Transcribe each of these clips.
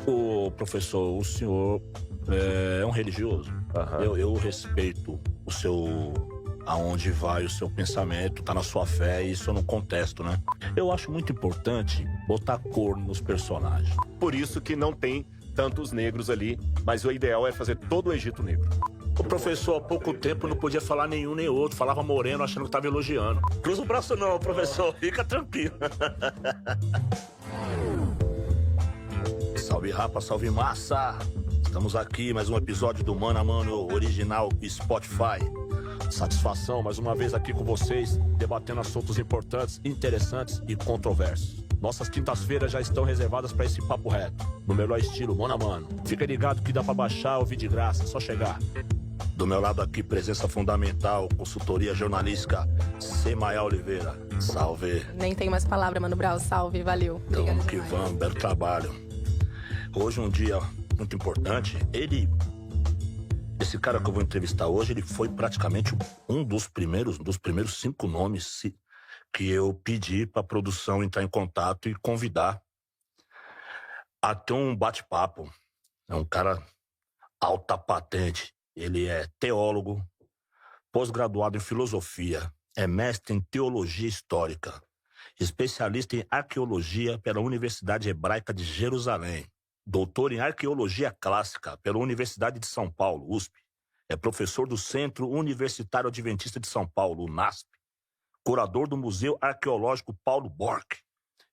Ô, professor, o senhor é um religioso. Aham. Eu respeito o seu... aonde vai o seu pensamento, tá na sua fé, e isso eu não contesto, né? Eu acho muito importante botar cor nos personagens. Por isso que não tem tantos negros ali, mas o ideal é fazer todo o Egito negro. O professor, há pouco tempo, não podia falar nenhum nem outro. Falava moreno, achando que tava elogiando. Cruza o braço não, professor. Fica tranquilo. Salve, rapa, salve, massa. Estamos aqui, mais um episódio do Mano a Mano original Spotify. Satisfação, mais uma vez aqui com vocês, debatendo assuntos importantes, interessantes e controversos. Nossas quintas-feiras já estão reservadas para esse papo reto, no melhor estilo Mano a Mano. Fica ligado que dá para baixar, ouvir de graça, é só chegar. Do meu lado aqui, presença fundamental, consultoria jornalística, Semaia Oliveira. Salve. Nem tem mais palavra, Mano Brown. Salve, valeu. Obrigada Vamos que demais. vamos, belo trabalho. Hoje um dia muito importante. Esse cara que eu vou entrevistar hoje, ele foi praticamente um dos primeiros 5 nomes que eu pedi para a produção entrar em contato e convidar a ter um bate-papo. É um cara alta patente. Ele é teólogo, pós-graduado em filosofia, é mestre em teologia histórica, especialista em arqueologia pela Universidade Hebraica de Jerusalém, doutor em arqueologia clássica pela Universidade de São Paulo, USP, é professor do Centro Universitário Adventista de São Paulo, UNASP, curador do Museu Arqueológico Paulo Borck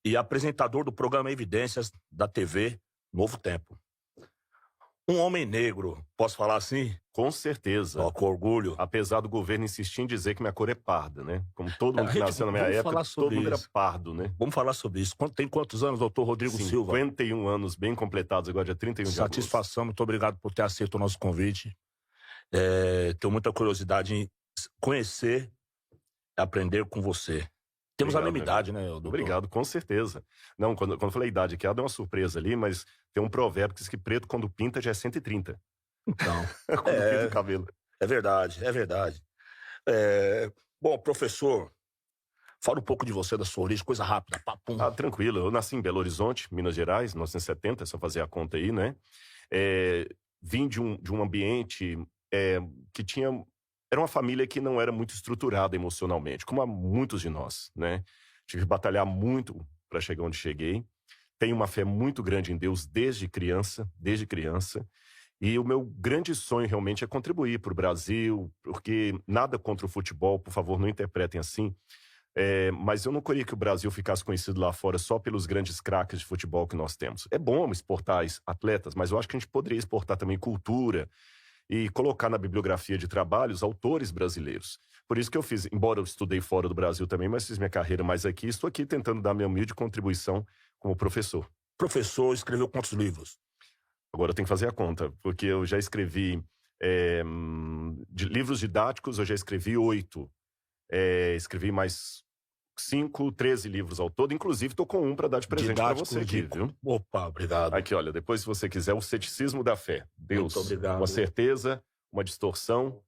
e apresentador do programa Evidências da TV Novo Tempo. Um homem negro, posso falar assim? Com certeza. Ó, com orgulho. Apesar do governo insistir em dizer que minha cor é parda, né? Como todo mundo que nasceu na minha vamos época, falar sobre todo mundo era isso. pardo, né? Vamos falar sobre isso. Tem quantos anos, doutor Rodrigo Silva? 51 anos bem completados, agora dia 31 de agosto. Satisfação, muito obrigado por ter aceito o nosso convite. Tenho muita curiosidade em conhecer e aprender com você. Temos Obrigado, a mesma idade, né, doutor? Obrigado, com certeza. Não, quando eu falei a idade aqui, ela deu uma surpresa ali, mas tem um provérbio que diz que preto quando pinta já é 130. Então, Quando pinta o cabelo. é verdade, é verdade. Bom, professor, fala um pouco de você, da sua origem, coisa rápida, papum. Tranquilo. Eu nasci em Belo Horizonte, Minas Gerais, 1970, é só fazer a conta aí, né? Vim de um ambiente que tinha... Era uma família que não era muito estruturada emocionalmente, como há muitos de nós, né? Tive que batalhar muito para chegar onde cheguei. Tenho uma fé muito grande em Deus desde criança. E o meu grande sonho realmente é contribuir para o Brasil, porque nada contra o futebol, por favor, não interpretem assim. Mas eu não queria que o Brasil ficasse conhecido lá fora só pelos grandes craques de futebol que nós temos. É bom exportar atletas, mas eu acho que a gente poderia exportar também cultura e colocar na bibliografia de trabalhos autores brasileiros. Por isso que eu fiz, embora eu estudei fora do Brasil também, mas fiz minha carreira mais aqui, estou aqui tentando dar minha humilde contribuição como professor. Professor, escreveu quantos livros? Agora eu tenho que fazer a conta, porque eu já escrevi de livros didáticos, eu já escrevi 8. Escrevi mais 5, 13 livros ao todo. Inclusive, estou com um para dar de presente para você aqui, viu? Opa, obrigado. Aqui, olha, depois, se você quiser, o Ceticismo da Fé. Deus, Muito obrigado. uma certeza, uma distorção.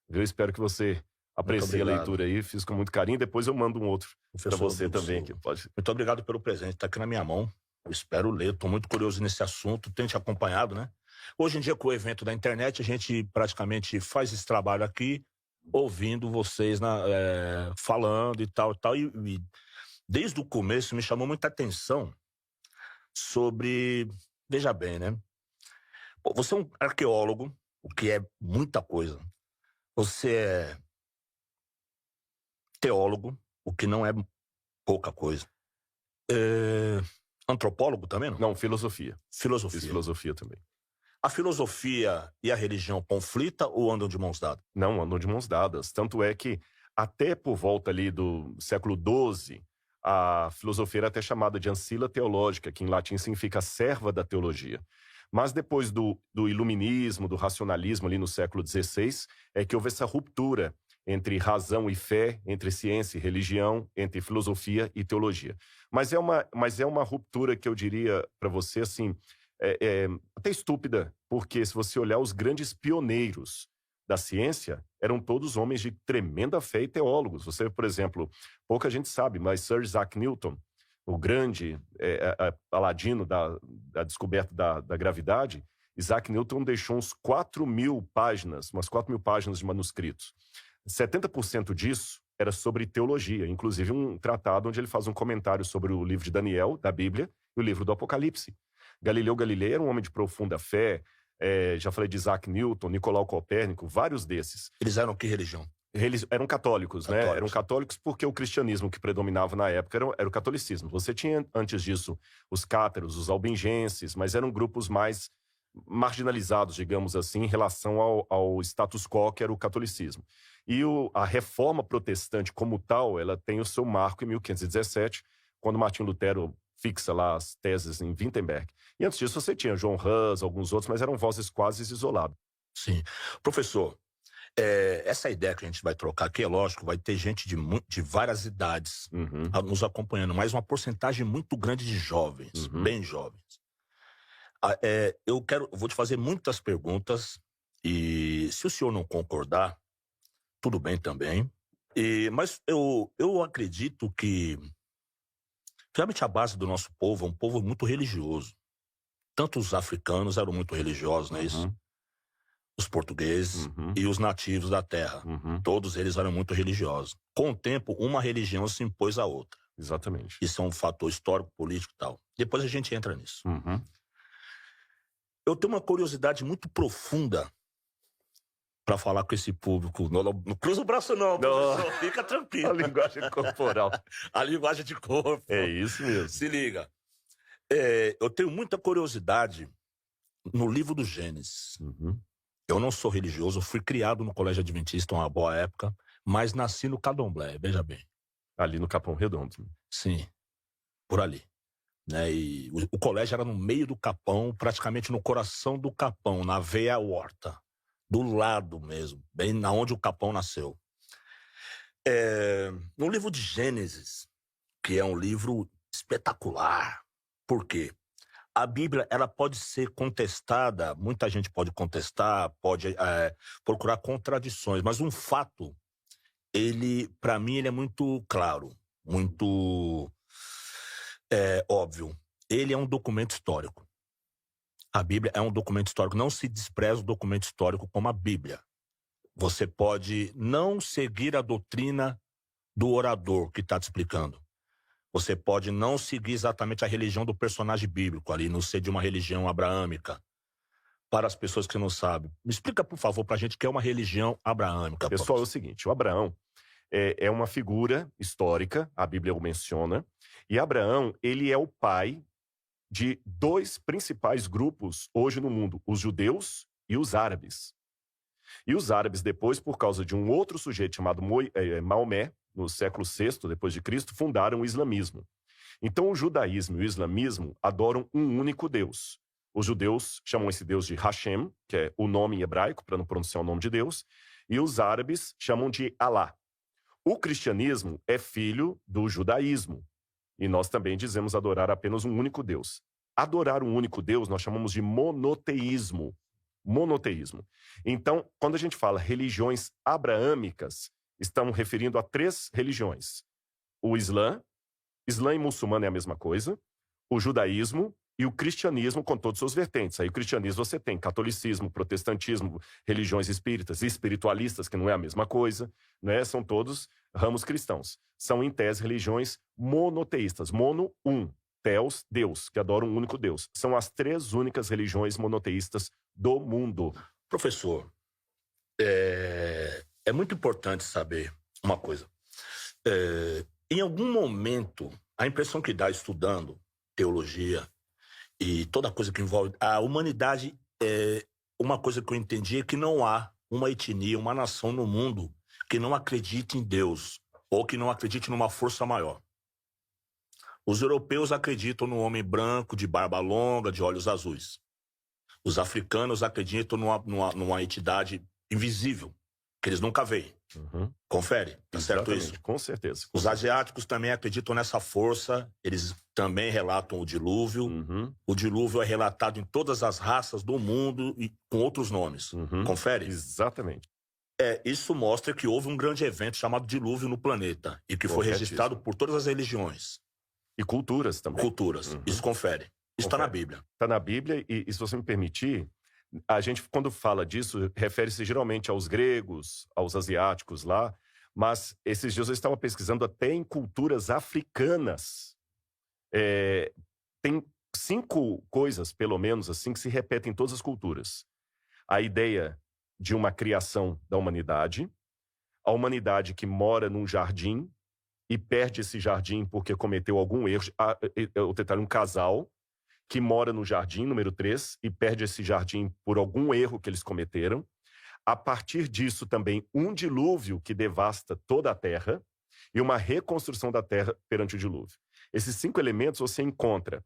Eu espero que você aprecie a leitura aí. Fiz com muito carinho. Depois eu mando um outro para você Rodrigo também. Silva. Aqui. Pode... Muito obrigado pelo presente, tá aqui na minha mão. Eu espero ler, tô muito curioso nesse assunto, tenho te acompanhado, né? Hoje em dia, com o evento da internet, a gente praticamente faz esse trabalho aqui, ouvindo vocês falando e tal. E desde o começo me chamou muita atenção sobre... Veja bem, né? Pô, você é um arqueólogo, o que é muita coisa. Você é teólogo, o que não é pouca coisa. Antropólogo também, não? Não, filosofia. Filosofia. Fiz filosofia também. A filosofia e a religião conflitam ou andam de mãos dadas? Não, andam de mãos dadas. Tanto é que até por volta ali do século XII, a filosofia era até chamada de ancila teológica, que em latim significa serva da teologia. Mas depois do iluminismo, do racionalismo ali no século XVI, é que houve essa ruptura entre razão e fé, entre ciência e religião, entre filosofia e teologia. Mas é uma ruptura que eu diria para você, assim, até estúpida, porque se você olhar os grandes pioneiros da ciência, eram todos homens de tremenda fé e teólogos. Você, por exemplo, pouca gente sabe, mas Sir Isaac Newton, o grande paladino da descoberta da gravidade, Isaac Newton deixou uns 4.000 páginas, umas 4.000 páginas de manuscritos. 70% disso era sobre teologia, inclusive um tratado onde ele faz um comentário sobre o livro de Daniel, da Bíblia, e o livro do Apocalipse. Galileu Galilei era um homem de profunda fé, já falei de Isaac Newton, Nicolau Copérnico, vários desses. Eles eram que religião? Eles eram católicos, né? Eram católicos porque o cristianismo que predominava na época era o catolicismo. Você tinha, antes disso, os cátaros, os albigenses, mas eram grupos mais marginalizados, digamos assim, em relação ao status quo que era o catolicismo. E a reforma protestante como tal, ela tem o seu marco em 1517, quando Martinho Lutero fixa lá as teses em Wittenberg. E antes disso você tinha João Hus, alguns outros, mas eram vozes quase isoladas. Sim. Professor, essa ideia que a gente vai trocar aqui, é lógico, vai ter gente de várias idades nos acompanhando, mas uma porcentagem muito grande de jovens, bem jovens. Eu vou te fazer muitas perguntas e se o senhor não concordar, tudo bem também. Mas eu acredito que realmente a base do nosso povo é um povo muito religioso. Tanto os africanos eram muito religiosos, não é isso? Os portugueses e os nativos da terra. Todos eles eram muito religiosos. Com o tempo, uma religião se impôs à outra. Exatamente. Isso é um fator histórico, político e tal. Depois a gente entra nisso. Eu tenho uma curiosidade muito profunda para falar com esse público. Não cruza o braço não, professor. Fica tranquilo. A linguagem corporal. A linguagem de corpo. É isso mesmo. Se liga. Eu tenho muita curiosidade no livro do Gênesis. Eu não sou religioso, eu fui criado no Colégio Adventista, uma boa época, mas nasci no Candomblé, veja bem. Ali no Capão Redondo. Sim, por ali. Né? E o colégio era no meio do Capão, praticamente no coração do Capão, na veia horta. Do lado mesmo, bem na onde o Capão nasceu. No livro de Gênesis, que é um livro espetacular. Por quê? A Bíblia, ela pode ser contestada, muita gente pode contestar, pode procurar contradições, mas um fato, para mim, ele é muito claro, muito óbvio. Ele é um documento histórico. A Bíblia é um documento histórico. Não se despreza o documento histórico como a Bíblia. Você pode não seguir a doutrina do orador que está te explicando. Você pode não seguir exatamente a religião do personagem bíblico ali, não ser de uma religião abraâmica. Para as pessoas que não sabem. Me explica, por favor, para a gente o que é uma religião abraâmica. Pessoal, é o seguinte, o Abraão é uma figura histórica, a Bíblia o menciona, e Abraão, ele é o pai de dois principais grupos hoje no mundo, os judeus e os árabes. E os árabes depois, por causa de um outro sujeito chamado Maomé, no século VI depois de Cristo, fundaram o islamismo. Então o judaísmo e o islamismo adoram um único Deus. Os judeus chamam esse Deus de Hashem, que é o nome em hebraico, para não pronunciar o nome de Deus, e os árabes chamam de Alá. O cristianismo é filho do judaísmo, e nós também dizemos adorar apenas um único Deus. Adorar um único Deus nós chamamos de monoteísmo. Monoteísmo. Então, quando a gente fala religiões abraâmicas, estamos referindo a 3 religiões. O Islã e muçulmano é a mesma coisa, o judaísmo e o cristianismo com todos os seus vertentes. Aí o cristianismo você tem catolicismo, protestantismo, religiões espíritas, espiritualistas, que não é a mesma coisa, né? São todos ramos cristãos. São, em tese, religiões monoteístas. Mono, um. Theos, Deus, que adoram um único Deus. São as 3 únicas religiões monoteístas do mundo. Professor, é muito importante saber uma coisa. Em algum momento, a impressão que dá estudando teologia e toda coisa que envolve a humanidade, uma coisa que eu entendi é que não há uma etnia, uma nação no mundo que não acredite em Deus ou que não acredite numa força maior. Os europeus acreditam no homem branco, de barba longa, de olhos azuis. Os africanos acreditam numa entidade invisível, que eles nunca veem. Confere, tá certo isso? Com certeza. Os asiáticos também acreditam nessa força, eles também relatam o dilúvio. O dilúvio é relatado em todas as raças do mundo e com outros nomes. Confere? Exatamente. Isso mostra que houve um grande evento chamado dilúvio no planeta e que foi registrado por todas as religiões. E culturas também. Culturas. Isso confere. Isso está na Bíblia. Está na Bíblia e se você me permitir, a gente, quando fala disso, refere-se geralmente aos gregos, aos asiáticos lá, mas esses dias eu estava pesquisando até em culturas africanas. Tem 5 coisas, pelo menos, assim, que se repetem em todas as culturas. A ideia de uma criação da humanidade, a humanidade que mora num jardim e perde esse jardim porque cometeu algum erro. O detalhe, um casal que mora no jardim, número 3, e perde esse jardim por algum erro que eles cometeram. A partir disso também um dilúvio que devasta toda a terra e uma reconstrução da terra perante o dilúvio. Esses 5 elementos você encontra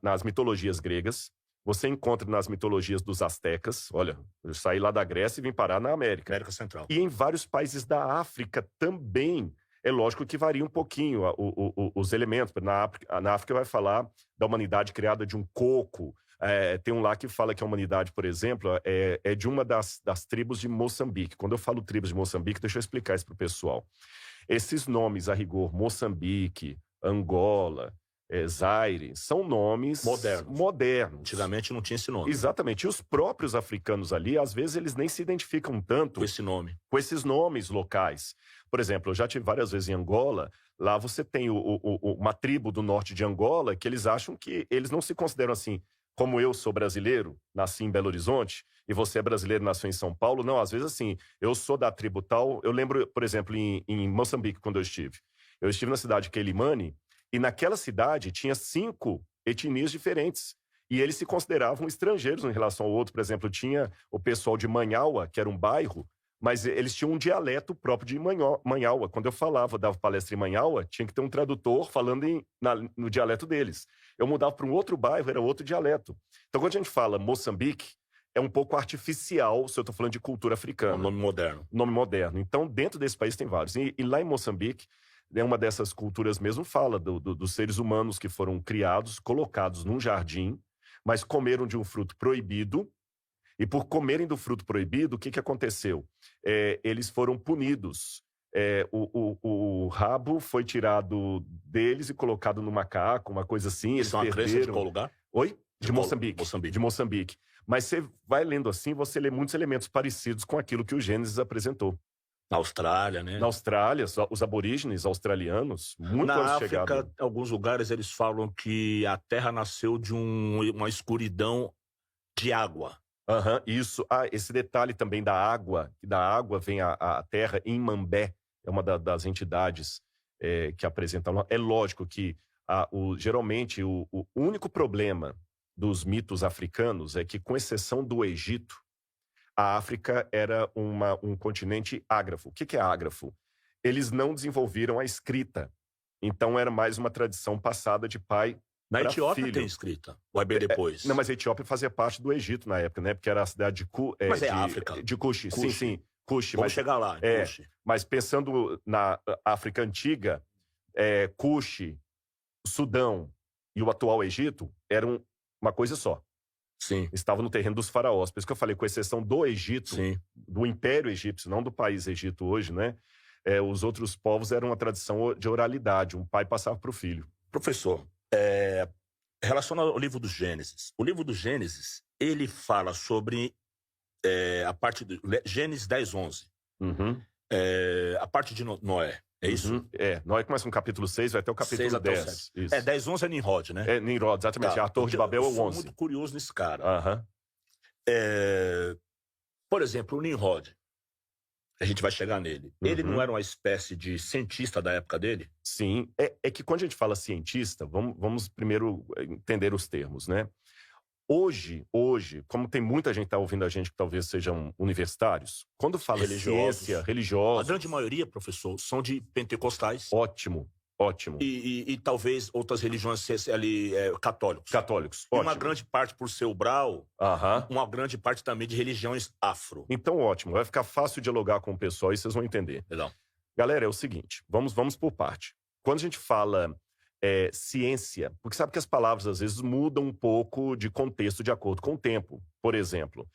nas mitologias gregas, você encontra nas mitologias dos astecas. Olha, eu saí lá da Grécia e vim parar na América. América Central. E em vários países da África também. É lógico que varia um pouquinho os elementos. Na África vai falar da humanidade criada de um coco. Tem um lá que fala que a humanidade, por exemplo, é de uma das tribos de Moçambique. Quando eu falo tribos de Moçambique, deixa eu explicar isso para o pessoal. Esses nomes, a rigor, Moçambique, Angola, Zaire, são nomes modernos. Antigamente não tinha esse nome. Exatamente. E os próprios africanos ali, às vezes, eles nem se identificam tanto Com esse nome. com esses nomes locais. Por exemplo, eu já tive várias vezes em Angola. Lá você tem uma tribo do norte de Angola que eles acham que eles não se consideram assim, como eu sou brasileiro, nasci em Belo Horizonte, e você é brasileiro, nasceu em São Paulo. Não, às vezes assim, eu sou da tribo tal. Eu lembro, por exemplo, em Moçambique, quando eu estive. Eu estive na cidade de Quelimane, e naquela cidade tinha 5 etnias diferentes. E eles se consideravam estrangeiros em relação ao outro. Por exemplo, tinha o pessoal de Manhaua, que era um bairro, mas eles tinham um dialeto próprio de Manhaua. Quando eu dava palestra em Manhaua, tinha que ter um tradutor falando no dialeto deles. Eu mudava para um outro bairro, era outro dialeto. Então, quando a gente fala Moçambique, é um pouco artificial se eu estou falando de cultura africana. Um nome moderno. Nome moderno. Então, dentro desse país tem vários. E lá em Moçambique, uma dessas culturas mesmo fala dos seres humanos que foram criados, colocados num jardim, mas comeram de um fruto proibido. E por comerem do fruto proibido, o que aconteceu? Eles foram punidos. O rabo foi tirado deles e colocado no macaco, uma coisa assim. Eles perderam. De qual lugar? Oi? De Moçambique. Moçambique. De Moçambique. Mas você vai lendo assim, você lê muitos elementos parecidos com aquilo que o Gênesis apresentou. Na Austrália, né? Na Austrália, os aborígenes australianos, muito Na antes de chegar. África, em alguns lugares eles falam que a Terra nasceu de uma escuridão de água. Isso. Esse detalhe também da água, que da água vem a terra. Em Mambé, é uma das entidades que apresentam. É lógico que geralmente o único problema dos mitos africanos é que, com exceção do Egito, a África era um continente ágrafo. O que é ágrafo? Eles não desenvolveram a escrita. Então era mais uma tradição passada de pai. Na Etiópia tem escrita, ou é bem depois? Não, mas a Etiópia fazia parte do Egito na época, né? Porque era a cidade de mas é África. De Cuxi. Sim, Cuxi. Vamos chegar lá, Cuxi. Mas pensando na África Antiga, Cuxi, Sudão e o atual Egito eram uma coisa só. Sim. Estavam no terreno dos faraós. Por isso que eu falei, com exceção do Egito, sim, do Império Egípcio, não do país Egito hoje, né? Os outros povos eram uma tradição de oralidade. Um pai passava para o filho. Professor, relacionado ao livro do Gênesis. O livro do Gênesis, ele fala sobre a parte de Gênesis 10, 11. A parte de Noé. É isso? Noé começa no capítulo 6, vai até o capítulo 10. 10, 11 é Nimrod, né? Nimrod, exatamente. A Torre de Babel é o 11. Eu sou muito curioso nesse cara. Por exemplo, o Nimrod. A gente vai chegar nele. Ele não era uma espécie de cientista da época dele? Sim. É que quando a gente fala cientista, vamos primeiro entender os termos, né? Hoje, como tem muita gente que está ouvindo a gente que talvez sejam universitários, quando fala ciência, religiosa... A grande maioria, professor, são de pentecostais. Ótimo. E talvez outras religiões ali, católicos. Católicos, ótimo. E uma grande parte, por ser o Brau, uma grande parte também de religiões afro. Então, ótimo. Vai ficar fácil dialogar com o pessoal e vocês vão entender. Legal. Galera, é o seguinte, vamos por parte. Quando a gente fala ciência, porque sabe que as palavras às vezes mudam um pouco de contexto de acordo com o tempo. Por exemplo,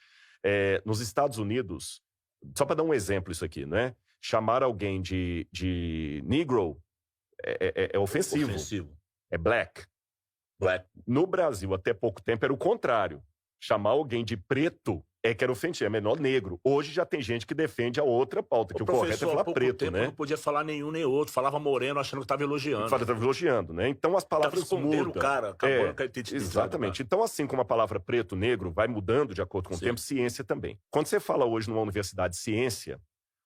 nos Estados Unidos, só para dar um exemplo isso aqui, né? Chamar alguém de Negro é ofensivo. É black. Black. No Brasil, até pouco tempo, era o contrário. Chamar alguém de preto que era ofensivo, é menor negro. Hoje já tem gente que defende a outra pauta, que o correto é falar preto, né? Não podia falar nenhum nem outro, falava moreno achando que estava elogiando. Estava elogiando, né? Então as palavras mudam. O cara, acabou com a identidade. Exatamente. Então, assim como a palavra preto, negro vai mudando de acordo com o tempo, ciência também. Quando você fala hoje numa universidade de ciência,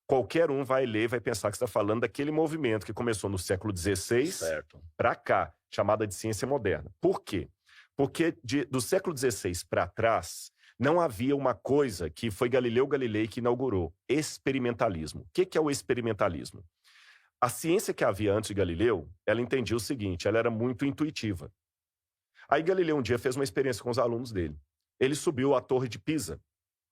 qualquer um vai ler e vai pensar que você está falando daquele movimento que começou no século XVI para cá, chamada de ciência moderna. Por quê? Porque do século XVI para trás, não havia uma coisa que foi Galileu Galilei que inaugurou: experimentalismo. O que é o experimentalismo? A ciência que havia antes de Galileu, ela entendia o seguinte, ela era muito intuitiva. Aí Galileu um dia fez uma experiência com os alunos dele. Ele subiu a Torre de Pisa.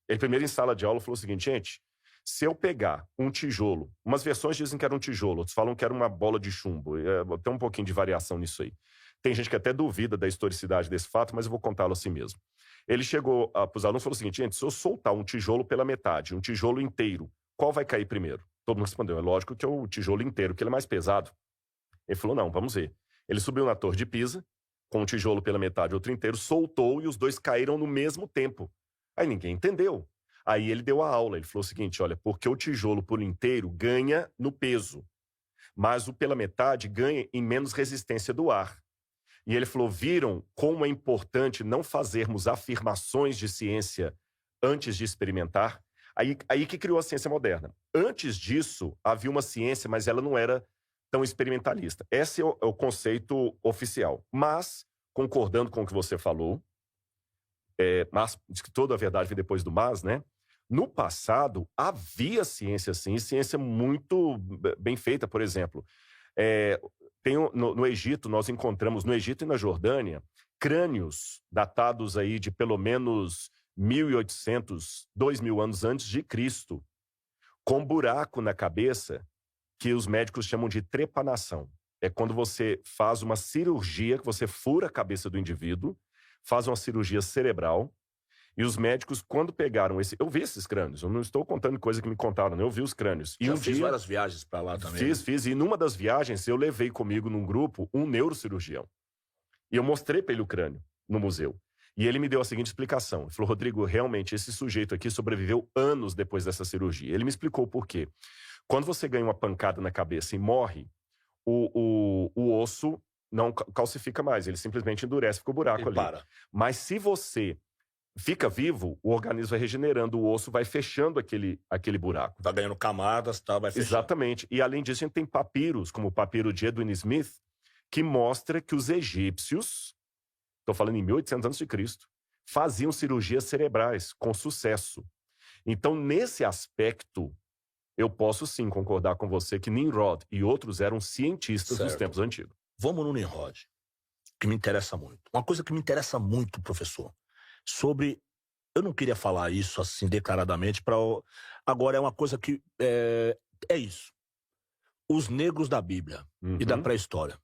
Ele primeiro em sala de aula falou o seguinte: gente, se eu pegar um tijolo, umas versões dizem que era um tijolo, outros falam que era uma bola de chumbo, tem um pouquinho de variação nisso aí. Tem gente que até duvida da historicidade desse fato, mas eu vou contá-lo assim mesmo. Ele chegou para os alunos e falou o seguinte: gente, se eu soltar um tijolo pela metade, um tijolo inteiro, qual vai cair primeiro? Todo mundo respondeu: é lógico que é o tijolo inteiro, que ele é mais pesado. Ele falou: não, vamos ver. Ele subiu na Torre de Pisa, com um tijolo pela metade e outro inteiro, soltou e os dois caíram no mesmo tempo. Aí ninguém entendeu. Aí ele deu a aula, ele falou o seguinte: olha, porque o tijolo por inteiro ganha no peso, mas o pela metade ganha em menos resistência do ar. E ele falou: viram como é importante não fazermos afirmações de ciência antes de experimentar? Aí que criou a ciência moderna. Antes disso, havia uma ciência, mas ela não era tão experimentalista. Esse é o conceito oficial. Mas, concordando com o que você falou, mas diz que toda a verdade vem depois do mas, né? No passado, havia ciência sim, ciência muito bem feita, por exemplo. No Egito, nós encontramos, no Egito e na Jordânia, crânios datados aí de pelo menos 1.800, 2.000 anos antes de Cristo, com buraco na cabeça, que os médicos chamam de trepanação. É quando você faz uma cirurgia, que você fura a cabeça do indivíduo, faz uma cirurgia cerebral, e os médicos, quando pegaram eu vi esses crânios, eu não estou contando coisa que me contaram, né? Eu vi os crânios. E fiz várias viagens para lá também. Fiz, e numa das viagens eu levei comigo num grupo um neurocirurgião. E eu mostrei para ele o crânio no museu. E ele me deu a seguinte explicação. Ele falou: Rodrigo, realmente esse sujeito aqui sobreviveu anos depois dessa cirurgia. Ele me explicou por quê. Quando você ganha uma pancada na cabeça e morre, o osso não calcifica mais, ele simplesmente endurece, fica o buraco ali. Para. Mas se você fica vivo, o organismo vai regenerando, o osso vai fechando aquele buraco. Vai ganhando camadas, tá? Vai fechando. Exatamente. E além disso, a gente tem papiros, como o papiro de Edwin Smith, que mostra que os egípcios, estou falando em 1800 a.C., faziam cirurgias cerebrais com sucesso. Então, nesse aspecto, eu posso sim concordar com você que Nimrod e outros eram cientistas dos tempos antigos. Vamos no Nimrod, que me interessa muito. Uma coisa que me interessa muito, professor, eu não queria falar isso assim declaradamente, agora é uma coisa que é isso. Os negros da Bíblia e da pré-história.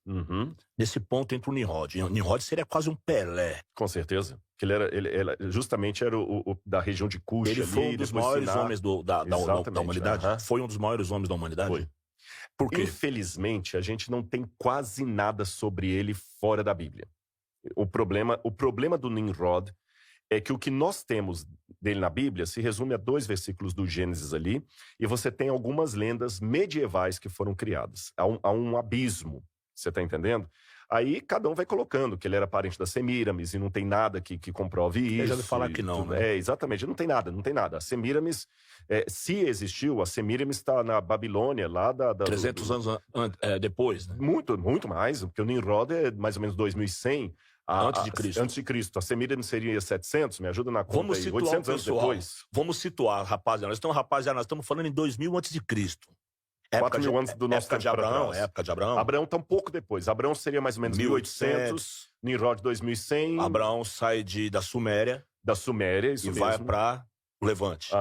Nesse ponto entra o Nimrod. Nimrod seria quase um Pelé. Com certeza. Que ele justamente era o da região de Cush. Ele foi um dos maiores homens da humanidade. Foi um dos maiores homens da humanidade. Foi. Por quê? Infelizmente, a gente não tem quase nada sobre ele fora da Bíblia. O problema do Nimrod é que o que nós temos dele na Bíblia se resume a 2 versículos do Gênesis ali, e você tem algumas lendas medievais que foram criadas. Há um abismo, você está entendendo? Aí cada um vai colocando que ele era parente da Semíramis e não tem nada que comprove isso. Eu já ouvi falar que não, né? Exatamente, não tem nada. A Semíramis, se existiu, a Semíramis está na Babilônia, lá 300 anos depois, né? Muito, muito mais, porque o Nimrod é mais ou menos 2100 antes de Cristo. Antes de Cristo. A Semíramis seria 700, me ajuda na conta. Vamos aí, situar 800 anos depois. Vamos situar, rapaziada. Nós estamos falando em 2000 antes de Cristo. 4.000 anos do nosso época de Abraão, época de Abraão. Abraão está um pouco depois. Abraão seria mais ou menos 1800, Nimrod 2100. Abraão sai da Suméria. Da Suméria, isso mesmo. Vai para o Levante.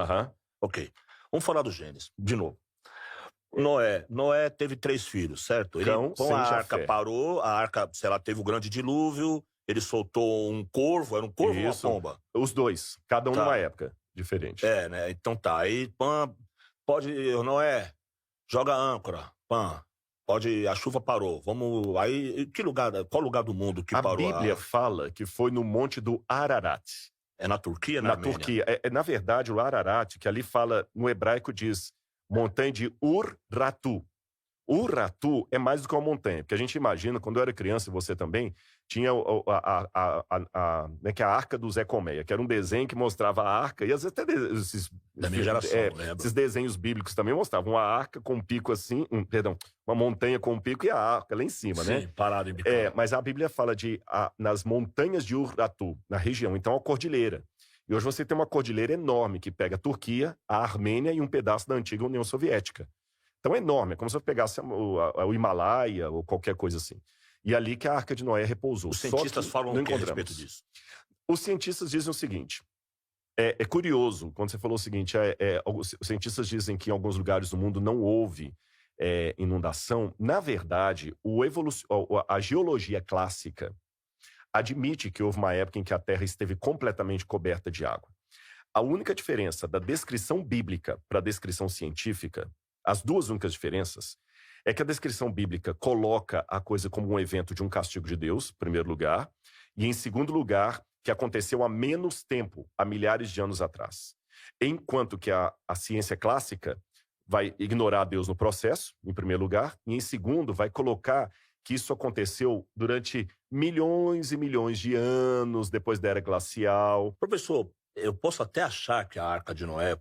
Ok. Vamos falar do Gênesis, de novo. Noé teve 3 filhos, certo? A arca parou, a arca, teve o grande dilúvio, ele soltou um corvo, era um corvo ou uma pomba? Os 2, cada um numa época diferente. Né? Então tá, aí, Noé, joga âncora, a chuva parou. Vamos. Aí, qual lugar do mundo que A parou? Bíblia fala que foi no Monte do Ararat. É na Turquia, na Na Armênia? Turquia. Na verdade, o Ararat, que ali fala, no hebraico diz montanha de Ur-Ratu. Ur-Ratu é mais do que uma montanha, porque a gente imagina, quando eu era criança, e você também, tinha que é a Arca do Zé Colmeia, que era um desenho que mostrava a arca, e às vezes até Da minha geração, lembro. esses desenhos bíblicos também mostravam uma arca com um pico assim, uma montanha com um pico e a arca lá em cima, né? Sim, parado em bicada. Mas a Bíblia fala nas montanhas de Ur-Ratu, na região, então a cordilheira. E hoje você tem uma cordilheira enorme que pega a Turquia, a Armênia e um pedaço da antiga União Soviética. Então é enorme, é como se eu pegasse o Himalaia ou qualquer coisa assim. E ali que a Arca de Noé repousou. Os cientistas falam o que a respeito disso? Os cientistas dizem o seguinte, é curioso, quando você falou o seguinte, os cientistas dizem que em alguns lugares do mundo não houve inundação. Na verdade, a geologia clássica admite que houve uma época em que a Terra esteve completamente coberta de água. A única diferença da descrição bíblica para a descrição científica, as duas únicas diferenças, é que a descrição bíblica coloca a coisa como um evento de um castigo de Deus, em primeiro lugar, e em segundo lugar, que aconteceu há menos tempo, há milhares de anos atrás. Enquanto que a ciência clássica vai ignorar Deus no processo, em primeiro lugar, e em segundo vai colocar que isso aconteceu durante milhões e milhões de anos depois da era glacial. Professor, eu posso até achar que a Arca de Noé,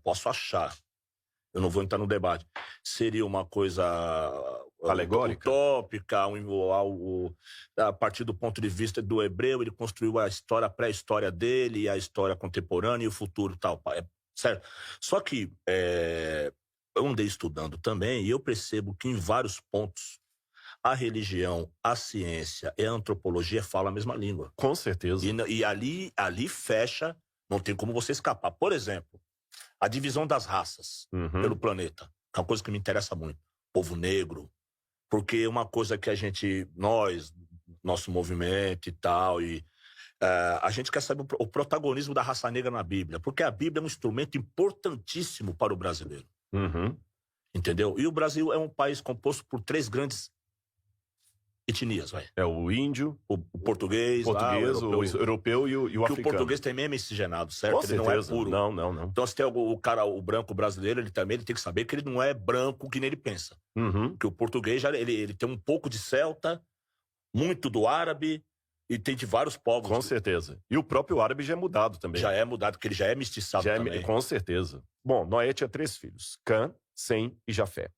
eu não vou entrar no debate, seria uma coisa alegórica, utópica, a partir do ponto de vista do hebreu, ele construiu a história, a pré-história dele, a história contemporânea e o futuro tal, certo? Só que eu andei estudando também e eu percebo que em vários pontos a religião, a ciência e a antropologia falam a mesma língua. Com certeza. E ali fecha, não tem como você escapar. Por exemplo, a divisão das raças pelo planeta, que é uma coisa que me interessa muito. Povo negro, porque uma coisa que nosso movimento e tal, a gente quer saber o protagonismo da raça negra na Bíblia, porque a Bíblia é um instrumento importantíssimo para o brasileiro. Entendeu? E o Brasil é um país composto por 3 grandes etnias, vai. É o índio, o português, o europeu e o africano. Que o português também é miscigenado, certo? Com ele certeza. Não é puro. Não. Então, se tem o branco brasileiro, ele tem que saber que ele não é branco que nem ele pensa. Que o português, ele tem um pouco de celta, muito do árabe, e tem de vários povos. Com certeza. E o próprio árabe já é mudado também. Já é mudado, porque ele já é mestiçado também. Com certeza. Bom, Noé tinha 3 filhos, Cã, Sem e Jafé.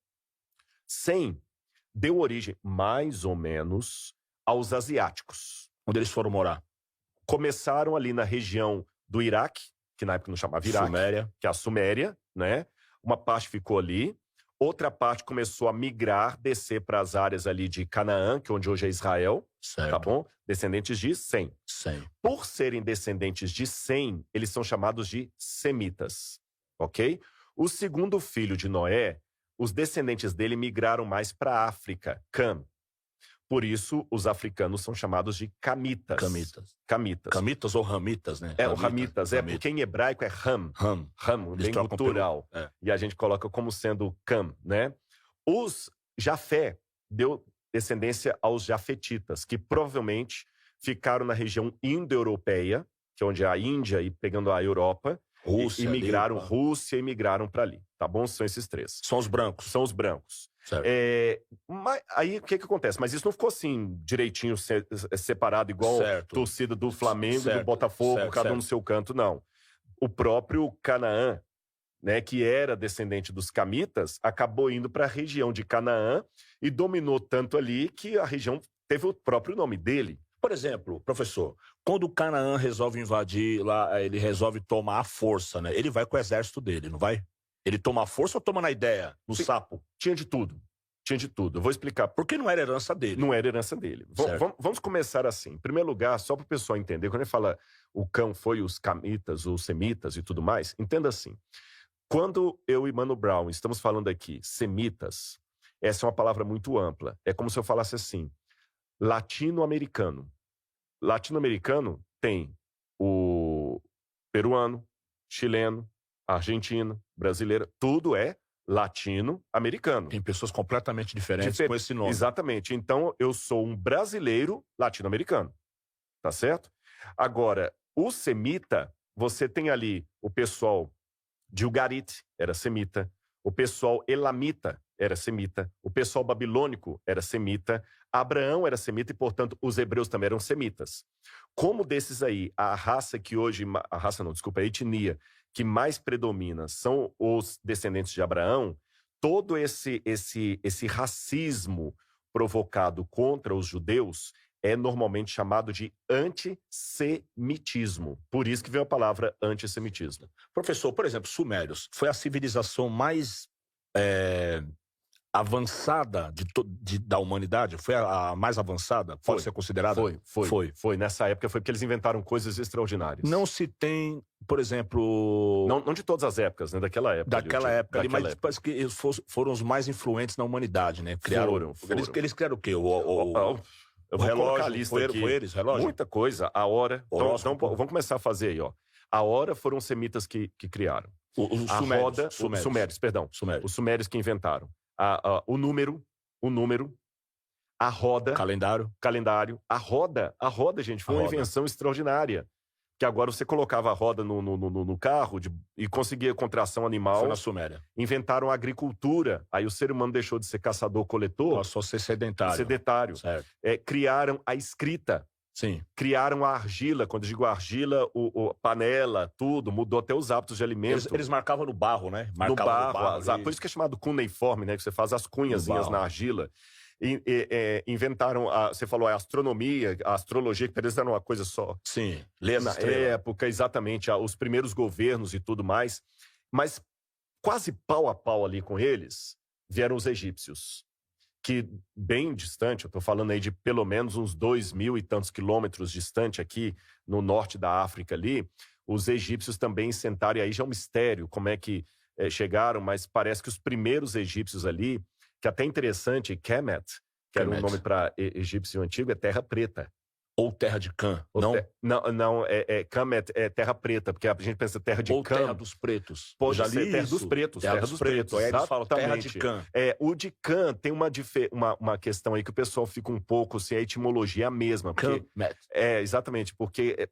Sem deu origem, mais ou menos, aos asiáticos. Onde eles foram morar? Começaram ali na região do Iraque, que na época não chamava Iraque, Suméria. Que é a Suméria, né? Uma parte ficou ali, outra parte começou a migrar, descer para as áreas ali de Canaã, que é onde hoje é Israel, certo. Tá bom? Descendentes de Sem. Sem. Por serem descendentes de Sem, eles são chamados de semitas, ok? O segundo filho de Noé, os descendentes dele migraram mais para a África, Cam. Por isso, os africanos são chamados de camitas. Camitas ou ramitas, né? O ramitas. Porque em hebraico é Ram. Bem cultural. E a gente coloca como sendo Cam, né? Os Jafé deu descendência aos jafetitas, que provavelmente ficaram na região indo-europeia, que é onde é a Índia e pegando a Europa, Rússia, migraram Rússia e migraram para ali, tá bom? São esses 3. São os brancos. São os brancos. Certo. Mas aí o que acontece? Mas isso não ficou assim, direitinho separado, igual torcida do Flamengo e do Botafogo, cada um no seu canto, não. O próprio Canaã, né, que era descendente dos camitas, acabou indo para a região de Canaã e dominou tanto ali que a região teve o próprio nome dele. Por exemplo, professor, quando o Canaã resolve invadir lá, ele resolve tomar a força, né? Ele vai com o exército dele, não vai? Ele toma a força ou toma na ideia, no sapo? Tinha de tudo. Eu vou explicar. Porque não era herança dele. Não era herança dele. Vamos começar assim. Em primeiro lugar, só para o pessoal entender, quando ele fala o Cão foi os camitas, os semitas e tudo mais, entenda assim. Quando eu e Mano Brown estamos falando aqui semitas, essa é uma palavra muito ampla. É como se eu falasse assim, latino-americano. Latino-americano tem o peruano, chileno, argentino, brasileiro, tudo é latino-americano. Tem pessoas completamente diferentes com esse nome. Exatamente. Então, eu sou um brasileiro latino-americano. Tá certo? Agora, o semita, você tem ali o pessoal de Ugarit, era semita. O pessoal elamita era semita. O pessoal babilônico era semita. Abraão era semita e, portanto, os hebreus também eram semitas. Como desses aí, a raça que hoje... A raça não, desculpa, a etnia que mais predomina são os descendentes de Abraão, todo esse racismo provocado contra os judeus é normalmente chamado de antissemitismo. Por isso que vem a palavra antissemitismo. Professor, por exemplo, Sumérios foi a civilização mais avançada da humanidade? Foi a mais avançada? Pode ser considerada? Foi. Nessa época foi porque eles inventaram coisas extraordinárias. Não se tem, por exemplo... Não de todas as épocas, né? Daquela época. Mas parece que eles foram os mais influentes na humanidade, né? Foram. Eles criaram o quê? Eu vou colocar a lista aqui. Foi eles, relógio? Muita coisa. A hora. Então, vamos começar a fazer aí, ó. A hora foram os semitas que criaram. Os Sumérios. Os sumérios que inventaram. O número. A roda. Calendário. A roda, gente, foi uma invenção extraordinária. Que agora você colocava a roda no carro e conseguia contração animal. Foi na Suméria. Inventaram a agricultura. Aí o ser humano deixou de ser caçador-coletor. Passou a ser sedentário. Certo. Criaram a escrita. Sim. Criaram a argila. Quando eu digo argila, panela, tudo. Mudou até os hábitos de alimento. Eles marcavam no barro, né? No barro. Por isso que é chamado cuneiforme, né? Que você faz as cunhazinhas na argila. Inventaram, você falou, a astronomia, a astrologia, que para eles era uma coisa só. Sim, na época, exatamente, os primeiros governos e tudo mais. Mas quase pau a pau ali com eles, vieram os egípcios. Que bem distante, eu estou falando aí de pelo menos uns 2.000 e tantos quilômetros distante aqui, no norte da África ali, os egípcios também sentaram, e aí já é um mistério como é que chegaram, mas parece que os primeiros egípcios ali, que até interessante, Kemet, que era um nome para egípcio antigo, é terra preta. Ou terra de Cã. Kemet é terra preta, porque a gente pensa terra de Cã. Ou terra dos pretos. Pode ser terra dos pretos. Terra dos pretos. Aí eles falam terra de Cã. O de Cã tem uma questão aí que o pessoal fica um pouco, se a etimologia é a mesma. Kemet. Exatamente, porque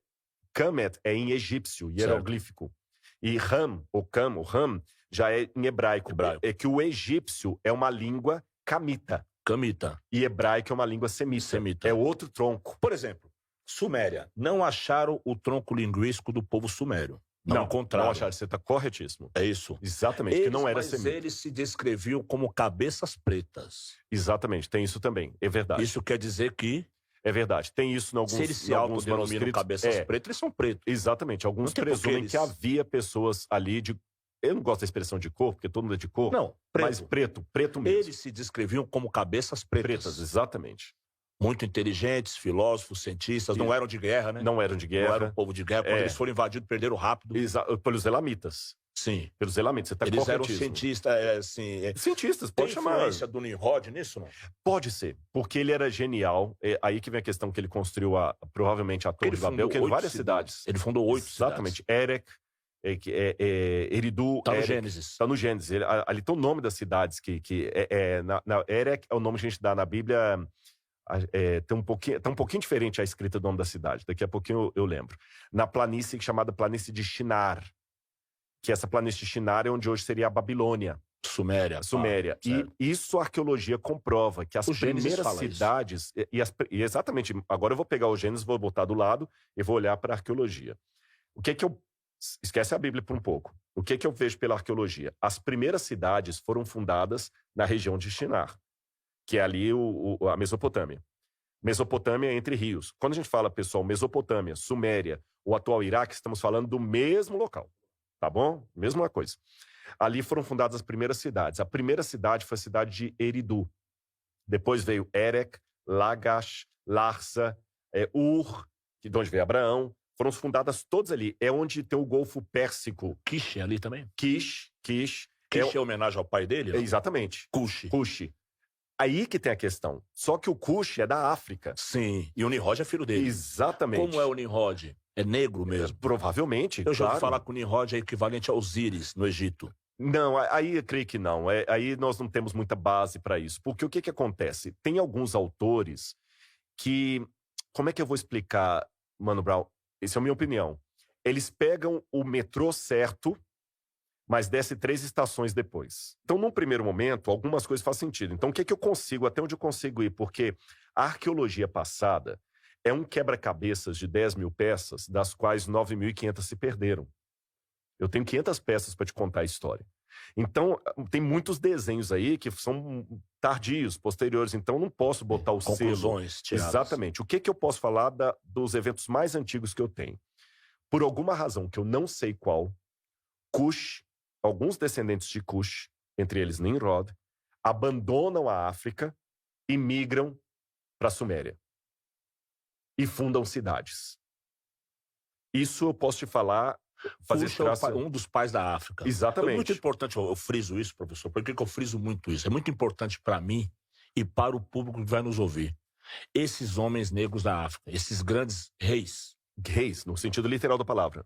Kemet é em egípcio, hieroglífico. E Ram, ou Cam, o Ram, já é em hebraico. É que o egípcio é uma língua camita. E hebraico é uma língua semita. É outro tronco. Por exemplo, Suméria. Não acharam o tronco linguístico do povo sumério. Não encontraram. Não acharam. Você está corretíssimo. É isso. Exatamente, que não era semita. Mas eles se descreviam como cabeças pretas. Exatamente, tem isso também. É verdade. Isso quer dizer que... É verdade. Tem isso em alguns manuscritos. Se eles se autodenominam cabeças pretas, eles são pretos. Exatamente. Alguns presumem que havia pessoas ali de... Eu não gosto da expressão de cor, porque todo mundo é de cor. Não, mas preto mesmo. Eles se descreviam como cabeças pretas. Exatamente. Muito inteligentes, filósofos, cientistas, não eram de guerra, né? Não eram de guerra. Não eram um povo de guerra. Quando eles foram invadidos, perderam rápido. Pelos elamitas. Sim. Pelos elamitas, você está corretíssimo. Eles eram cientistas, cientistas, pode chamar. Tem influência do Nimrod nisso, não? Pode ser, porque ele era genial. Aí que vem a questão que ele construiu, provavelmente, a Torre de Babel, que é em várias cidades. Ele fundou 8 cidades. Exatamente. Erech, Eridu. Está no Gênesis. Está no Gênesis. Ali tem o nome das cidades Erech é o nome que a gente dá na Bíblia. Tá um pouquinho diferente a escrita do nome da cidade. Daqui a pouquinho eu lembro. Na planície chamada planície de Shinar. Que essa planície de Shinar é onde hoje seria a Babilônia. Suméria. E isso a arqueologia comprova, que as primeiras cidades... exatamente, agora eu vou pegar o Gênesis, vou botar do lado e vou olhar para a arqueologia. O que é que eu... Esquece a Bíblia por um pouco. O que é que eu vejo pela arqueologia? As primeiras cidades foram fundadas na região de Shinar, que é ali a Mesopotâmia. Mesopotâmia é entre rios. Quando a gente fala, pessoal, Mesopotâmia, Suméria, o atual Iraque, estamos falando do mesmo local. Tá bom? Mesma coisa. Ali foram fundadas as primeiras cidades. A primeira cidade foi a cidade de Eridu. Depois veio Erech, Lagash, Larsa, Ur, de onde veio Abraão. Foram fundadas todas ali. É onde tem o Golfo Pérsico. Kish ali também? Kish. Kish é homenagem ao pai dele? Não? Exatamente. Cush. Aí que tem a questão. Só que o Cush é da África. Sim. E o Nimrod é filho dele. Exatamente. Como é o Nimrod? É negro mesmo? Provavelmente, Eu já ouvi falar que o Nimrod é equivalente a Osíris, no Egito. Não, aí eu creio que não. Aí nós não temos muita base para isso. Porque o que acontece? Tem alguns autores que... Como é que eu vou explicar, Mano Brown? Essa é a minha opinião. Eles pegam o metrô certo, mas desce 3 estações depois. Então, num primeiro momento, algumas coisas fazem sentido. Então, o que eu consigo, até onde eu consigo ir? Porque a arqueologia passada é um quebra-cabeças de 10 mil peças, das quais 9.500 se perderam. Eu tenho 500 peças para te contar a história. Então, tem muitos desenhos aí que são tardios, posteriores. Então, não posso botar o selo. Conclusões tiradas. Exatamente. O que eu posso falar dos eventos mais antigos que eu tenho? Por alguma razão que eu não sei qual, Cush, alguns descendentes de Cush, entre eles Nimrod, abandonam a África e migram para a Suméria. E fundam cidades. Isso eu posso te falar... Cush é um dos pais da África. Exatamente. É muito importante, eu friso isso, professor. Por que eu friso muito isso? É muito importante para mim e para o público que vai nos ouvir. Esses homens negros da África, esses grandes reis. Reis, no sentido literal da palavra.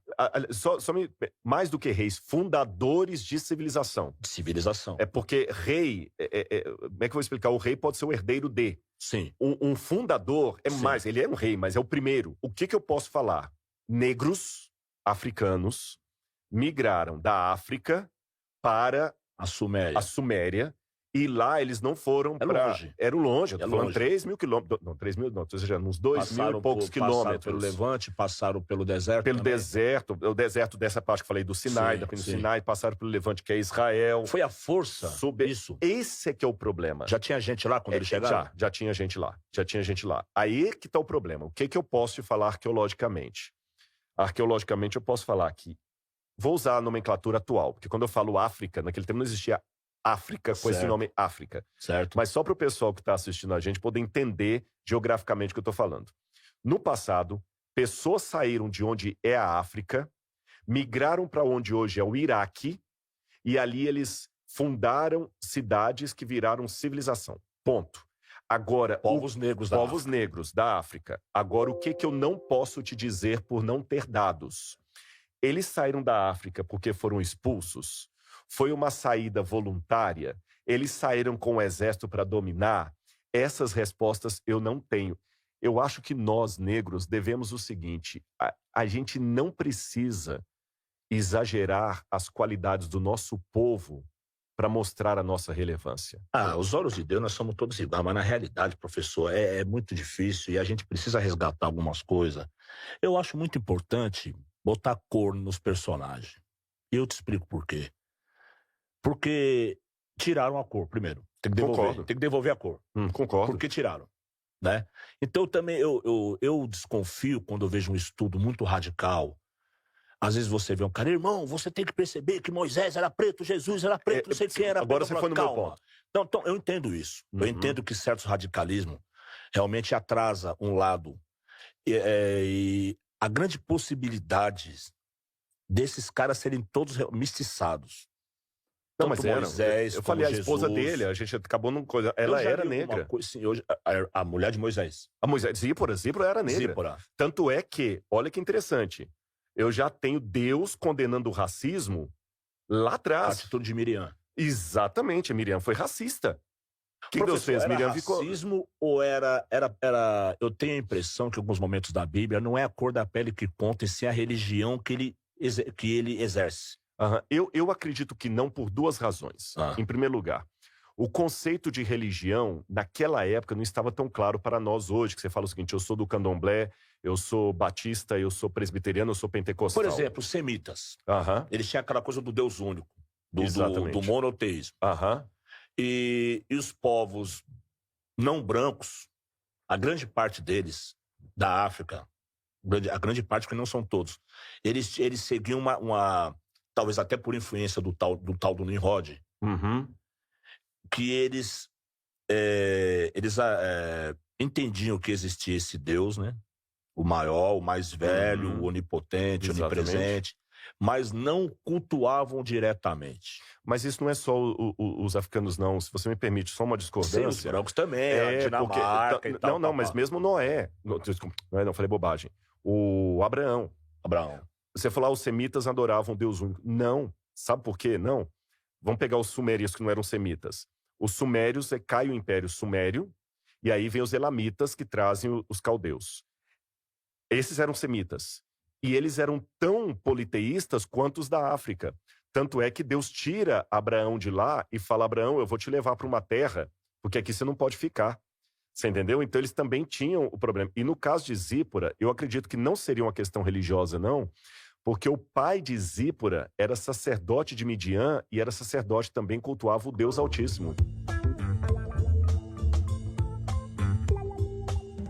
Mais do que reis, fundadores de civilização. De civilização. É porque rei... como é que eu vou explicar? O rei pode ser o herdeiro de. Sim. Um fundador é mais... Ele é um rei, mas é o primeiro. O que eu posso falar? Negros... africanos migraram da África para a Suméria. E lá eles não foram para... Longe. Era longe. Eu tô falando longe. 3 mil quilômetros. Não, 3 mil não. Ou seja, uns 2 mil e poucos quilômetros. Passaram pelo Levante, passaram pelo deserto. Pelo deserto. O deserto dessa parte que eu falei do Sinai, da Península Sinai. Passaram pelo Levante, que é Israel. Foi a força. Isso. Esse é que é o problema. Já tinha gente lá quando eles chegaram? Já tinha gente lá. Já tinha gente lá. Aí que tá o problema. O que eu posso te falar arqueologicamente? Arqueologicamente, eu posso falar que... Vou usar a nomenclatura atual, porque quando eu falo África, naquele tempo não existia África com esse nome África. Certo. Mas só para o pessoal que está assistindo a gente poder entender geograficamente o que eu estou falando. No passado, pessoas saíram de onde é a África, migraram para onde hoje é o Iraque, e ali eles fundaram cidades que viraram civilização. Ponto. Agora, povos negros da África. Agora, o que eu não posso te dizer por não ter dados? Eles saíram da África porque foram expulsos? Foi uma saída voluntária? Eles saíram com o exército para dominar? Essas respostas eu não tenho. Eu acho que nós, negros, devemos o seguinte: a gente não precisa exagerar as qualidades do nosso povo para mostrar a nossa relevância. Os olhos de Deus nós somos todos iguais, mas na realidade, professor, é muito difícil e a gente precisa resgatar algumas coisas. Eu acho muito importante botar cor nos personagens. E eu te explico por quê. Porque tiraram a cor, primeiro. Tem que devolver. Concordo. Tem que devolver a cor. Concordo. Porque tiraram, né? Então também eu desconfio quando eu vejo um estudo muito radical. Às vezes você vê um cara, irmão, você tem que perceber que Moisés era preto, Jesus era preto, não sei quem era preto. Agora você foi no meu ponto. Então, eu entendo isso. Eu entendo que certos radicalismos realmente atrasa um lado. E a grande possibilidade desses caras serem todos mistiçados. Não, mas Moisés, eu falei, Jesus. A esposa dele, a gente acabou numa coisa. Ela era negra. Sim, hoje, a mulher de Moisés. A Moisés, Zípora era negra. Zípora. Tanto é que, olha que interessante, eu já tenho Deus condenando o racismo lá atrás. A atitude de Miriam. Exatamente, a Miriam foi racista. O que Deus fez? Era Miriam racismo ou era... Eu tenho a impressão que em alguns momentos da Bíblia não é a cor da pele que conta, e sim a religião que ele exerce. Eu acredito que não, por 2 razões. Em primeiro lugar, o conceito de religião, naquela época, não estava tão claro para nós hoje, que você fala o seguinte: eu sou do candomblé, eu sou batista, eu sou presbiteriano, eu sou pentecostal. Por exemplo, os semitas. Eles tinham aquela coisa do Deus único, do monoteísmo. E os povos não brancos, a grande parte deles, da África, a grande parte, porque não são todos, eles seguiam talvez até por influência do tal do Nimrod, que eles entendiam que existia esse Deus, né? O maior, o mais velho, o onipotente, onipresente, mas não cultuavam diretamente. Mas isso não é só os africanos, não. Se você me permite, só uma discordância. Sim, os brancos também, a Dinamarca porque, e tal. Não, mas mesmo Noé. Não, falei bobagem. O Abraão. Abraão. Você falou, os semitas adoravam Deus único. Não. Sabe por quê? Não. Vamos pegar os sumérios, que não eram semitas. Os sumérios, cai o Império Sumério, e aí vem os elamitas, que trazem os caldeus. Esses eram semitas. E eles eram tão politeístas quanto os da África. Tanto é que Deus tira Abraão de lá e fala: Abraão, eu vou te levar para uma terra, porque aqui você não pode ficar. Você entendeu? Então eles também tinham o problema. E no caso de Zípora, eu acredito que não seria uma questão religiosa, não, porque o pai de Zípora era sacerdote de Midian e era sacerdote também, cultuava o Deus Altíssimo.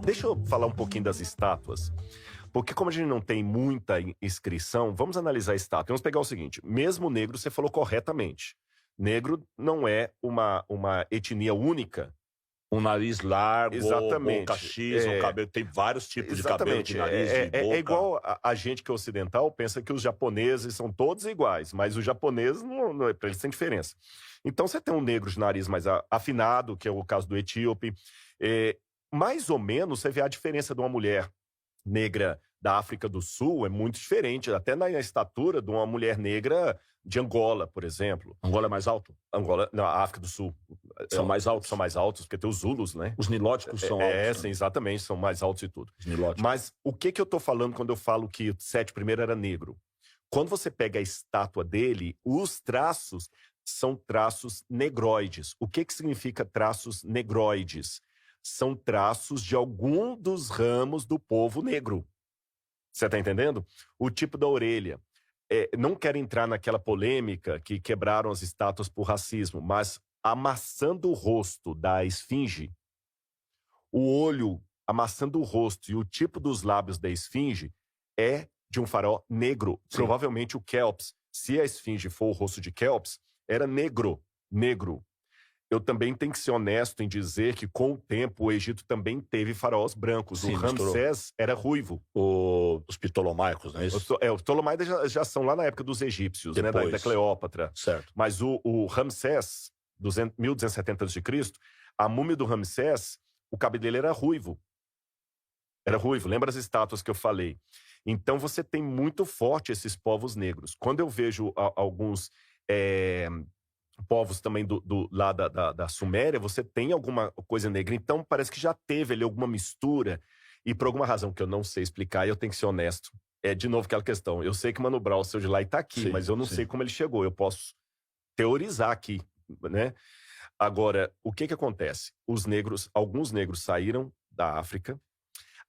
Deixa eu falar um pouquinho das estátuas, porque como a gente não tem muita inscrição, vamos analisar a estátua. Vamos pegar o seguinte: mesmo negro, você falou corretamente. Negro não é uma etnia única. Um nariz largo, Exatamente. boca X, um cabelo. Tem vários tipos de cabelo, de nariz, de boca. É igual a gente que é ocidental pensa que os japoneses são todos iguais, mas os japoneses, para eles tem diferença. Então você tem um negro de nariz mais afinado, que é o caso do etíope. Mais ou menos você vê a diferença de uma mulher negra da África do Sul, é muito diferente, até na estatura de uma mulher negra de Angola, por exemplo. Angola é mais alto? Angola, não, a África do Sul. São mais altos? São mais altos, porque tem os Zulus, né? Os nilóticos são altos. Sim, exatamente, são mais altos e tudo. Os nilóticos. Mas o que eu tô falando quando eu falo que o Sete I era negro? Quando você pega a estátua dele, os traços são traços negroides. O que significa traços negroides? São traços de algum dos ramos do povo negro. Você tá entendendo? O tipo da orelha. Não quero entrar naquela polêmica que quebraram as estátuas por racismo, mas amassando o rosto da esfinge, o olho amassando o rosto e o tipo dos lábios da esfinge é de um faraó negro. Sim. Provavelmente o Kelps, se a esfinge for o rosto de Kelps, era negro. Eu também tenho que ser honesto em dizer que, com o tempo, o Egito também teve faraós brancos. Sim, o Ramsés era ruivo. Os Ptolomaicos, não é isso? Os Ptolomaidas já são lá na época dos egípcios, depois, né, da Cleópatra. Certo. Mas o Ramsés, 1270 a.C., a múmia do Ramsés, o cabelo dele era ruivo. Era ruivo. Lembra as estátuas que eu falei? Então, você tem muito forte esses povos negros. Quando eu vejo alguns povos também lá da Suméria, você tem alguma coisa negra. Então, parece que já teve ali alguma mistura. E por alguma razão que eu não sei explicar, e eu tenho que ser honesto, de novo aquela questão. Eu sei que Mano Brown, seu de lá, está aqui, sim, mas eu não sei como ele chegou. Eu posso teorizar aqui, né? Agora, o que acontece? Alguns negros saíram da África.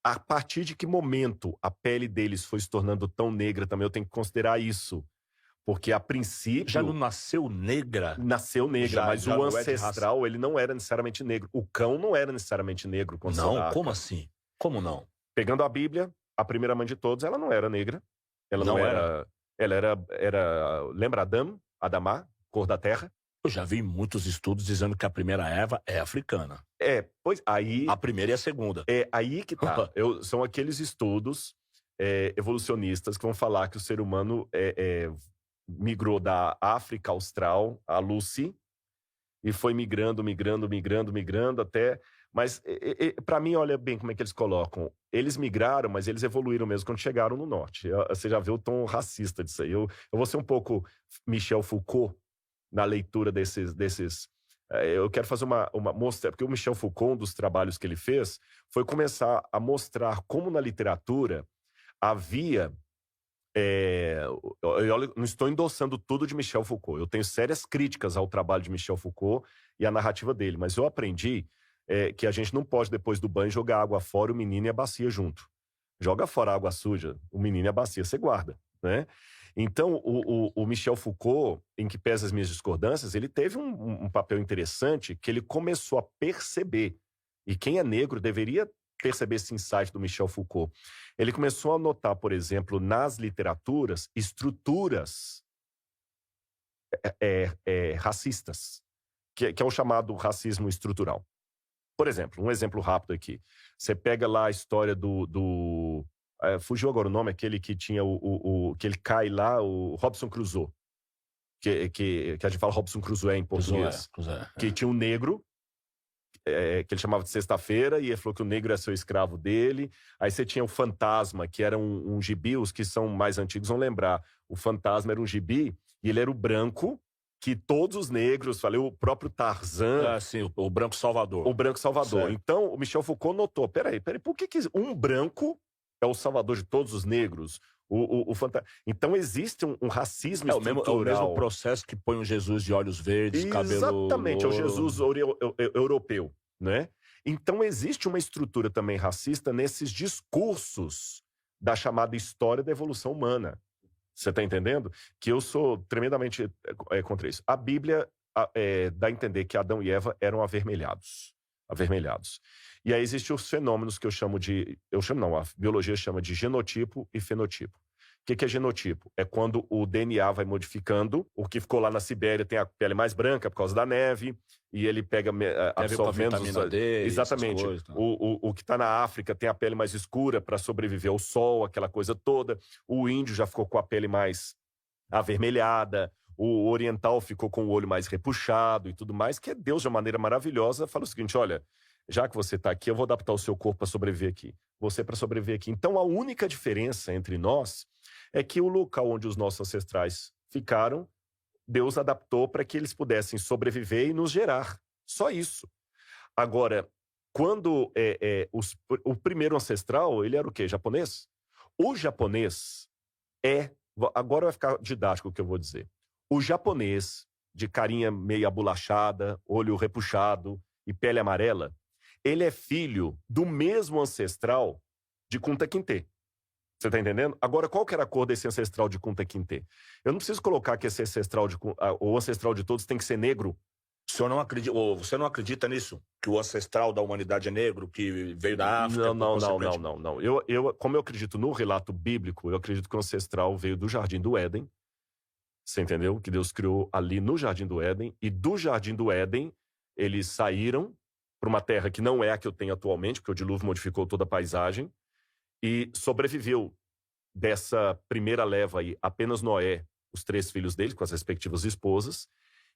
A partir de que momento a pele deles foi se tornando tão negra também, eu tenho que considerar isso. Porque, a princípio... Já não nasceu negra? Nasceu negra, mas o ancestral, ele não era necessariamente negro. O cão não era necessariamente negro. Não? Como assim? Como não? Pegando a Bíblia, a primeira mãe de todos, ela não era negra. Ela não era... Ela era... Lembra Adamá, cor da terra? Eu já vi muitos estudos dizendo que a primeira Eva é africana. Pois aí... A primeira e a segunda. Aí que tá. São aqueles estudos evolucionistas que vão falar que o ser humano migrou da África Austral, a Lucy, e foi migrando até... Mas, para mim, olha bem como é que eles colocam. Eles migraram, mas eles evoluíram mesmo quando chegaram no norte. Você já vê o tom racista disso aí. Eu vou ser um pouco Michel Foucault na leitura desses... Eu quero fazer uma mostra, porque o Michel Foucault, um dos trabalhos que ele fez, foi começar a mostrar como na literatura havia... eu não estou endossando tudo de Michel Foucault. Eu tenho sérias críticas ao trabalho de Michel Foucault e à narrativa dele, mas eu aprendi que a gente não pode, depois do banho, jogar água fora, o menino e a bacia junto. Joga fora a água suja, o menino e a bacia você guarda, né? Então, o Michel Foucault, em que pesa as minhas discordâncias, ele teve um papel interessante que ele começou a perceber. E quem é negro deveria perceber esse insight do Michel Foucault. Ele começou a notar, por exemplo, nas literaturas, estruturas racistas, que é o chamado racismo estrutural. Por exemplo, um exemplo rápido aqui. Você pega lá a história fugiu agora o nome, aquele que tinha que ele cai lá, o Robinson Crusoe. Que a gente fala Robinson Crusoe em português. Que tinha um negro, que ele chamava de Sexta-feira, e ele falou que o negro era seu escravo dele. Aí você tinha o Fantasma, que era um gibi, os que são mais antigos vão lembrar. O Fantasma era um gibi, e ele era o branco, que todos os negros, falei, o próprio Tarzan... Assim, o Branco Salvador. O Branco Salvador. Certo. Então, o Michel Foucault notou, peraí, por que um branco é o salvador de todos os negros? Então, existe um racismo estrutural. É o mesmo processo que põe um Jesus de olhos verdes, cabelo Exatamente, é o louro. Jesus europeu, né? Então, existe uma estrutura também racista nesses discursos da chamada história da evolução humana. Você está entendendo? Que eu sou tremendamente contra isso. A Bíblia dá a entender que Adão e Eva eram avermelhados. E aí existem os fenômenos que a biologia chama de genotipo e fenotipo. O que é genotipo? É quando o DNA vai modificando, o que ficou lá na Sibéria tem a pele mais branca por causa da neve, e ele pega absorvendo... vitamina D, exatamente. Coisas, tá? O que está na África tem a pele mais escura para sobreviver ao sol, aquela coisa toda. O índio já ficou com a pele mais avermelhada. O oriental ficou com o olho mais repuxado e tudo mais, que Deus, de uma maneira maravilhosa, fala o seguinte, olha, já que você está aqui, eu vou adaptar o seu corpo para sobreviver aqui. Você para sobreviver aqui. Então, a única diferença entre nós é que o local onde os nossos ancestrais ficaram, Deus adaptou para que eles pudessem sobreviver e nos gerar. Só isso. Agora, quando o primeiro ancestral, ele era o quê? Japonês? O japonês agora vai ficar didático o que eu vou dizer. O japonês, de carinha meio abolachada, olho repuxado e pele amarela, ele é filho do mesmo ancestral de Kunta Kinte. Você está entendendo? Agora, qual que era a cor desse ancestral de Kunta Kinte? Eu não preciso colocar que esse o ancestral de todos tem que ser negro. Você não acredita nisso? Que o ancestral da humanidade é negro, que veio da África? Não. Como eu acredito no relato bíblico, eu acredito que o ancestral veio do Jardim do Éden. Você entendeu? Que Deus criou ali no Jardim do Éden. E do Jardim do Éden, eles saíram para uma terra que não é a que eu tenho atualmente, porque o dilúvio modificou toda a paisagem. E sobreviveu dessa primeira leva aí apenas Noé, os 3 filhos dele, com as respectivas esposas.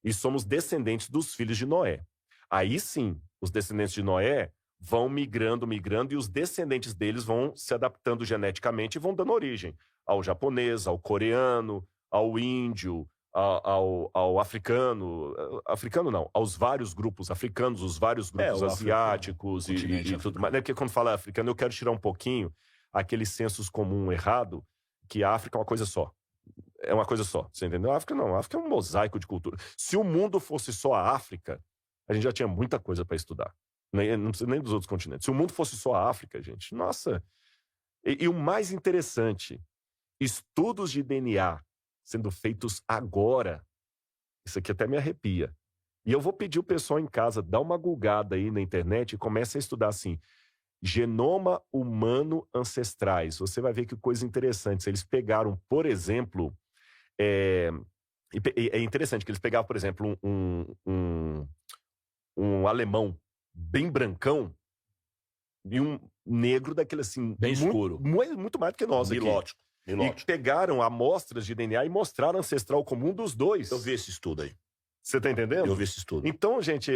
E somos descendentes dos filhos de Noé. Aí sim, os descendentes de Noé vão migrando, e os descendentes deles vão se adaptando geneticamente e vão dando origem ao japonês, ao coreano, ao índio, ao africano. Africano não, aos vários grupos africanos, os vários grupos asiáticos e tudo mais. Porque quando fala africano, eu quero tirar um pouquinho aquele senso comum errado, que a África é uma coisa só. É uma coisa só, você entendeu? A África não, a África é um mosaico de cultura. Se o mundo fosse só a África, a gente já tinha muita coisa para estudar. Não precisa nem dos outros continentes. Se o mundo fosse só a África, gente, nossa... E o mais interessante, estudos de DNA sendo feitos agora, isso aqui até me arrepia. E eu vou pedir o pessoal em casa, dá uma gulgada aí na internet e comece a estudar assim, genoma humano ancestrais. Você vai ver que coisa interessante. Eles pegaram, por exemplo... É interessante que eles pegavam, por exemplo, um alemão bem brancão e um negro daquele assim... Bem escuro. Muito mais do que nós Milótico. E pegaram amostras de DNA e mostraram ancestral comum dos dois. Eu vi esse estudo aí. Você tá entendendo? Eu vi esse estudo. Então, gente,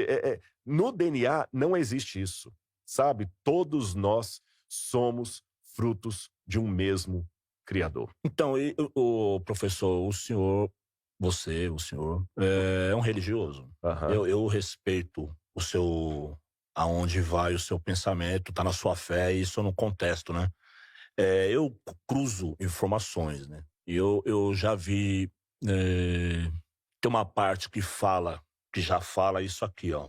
no DNA não existe isso, sabe? Todos nós somos frutos de um mesmo Criador. Então, o professor, o senhor é um religioso. Uhum. Eu respeito o seu... aonde vai o seu pensamento, tá na sua fé, e isso eu não contesto, né? Eu cruzo informações, né? E eu já vi... tem uma parte que já fala isso aqui, ó.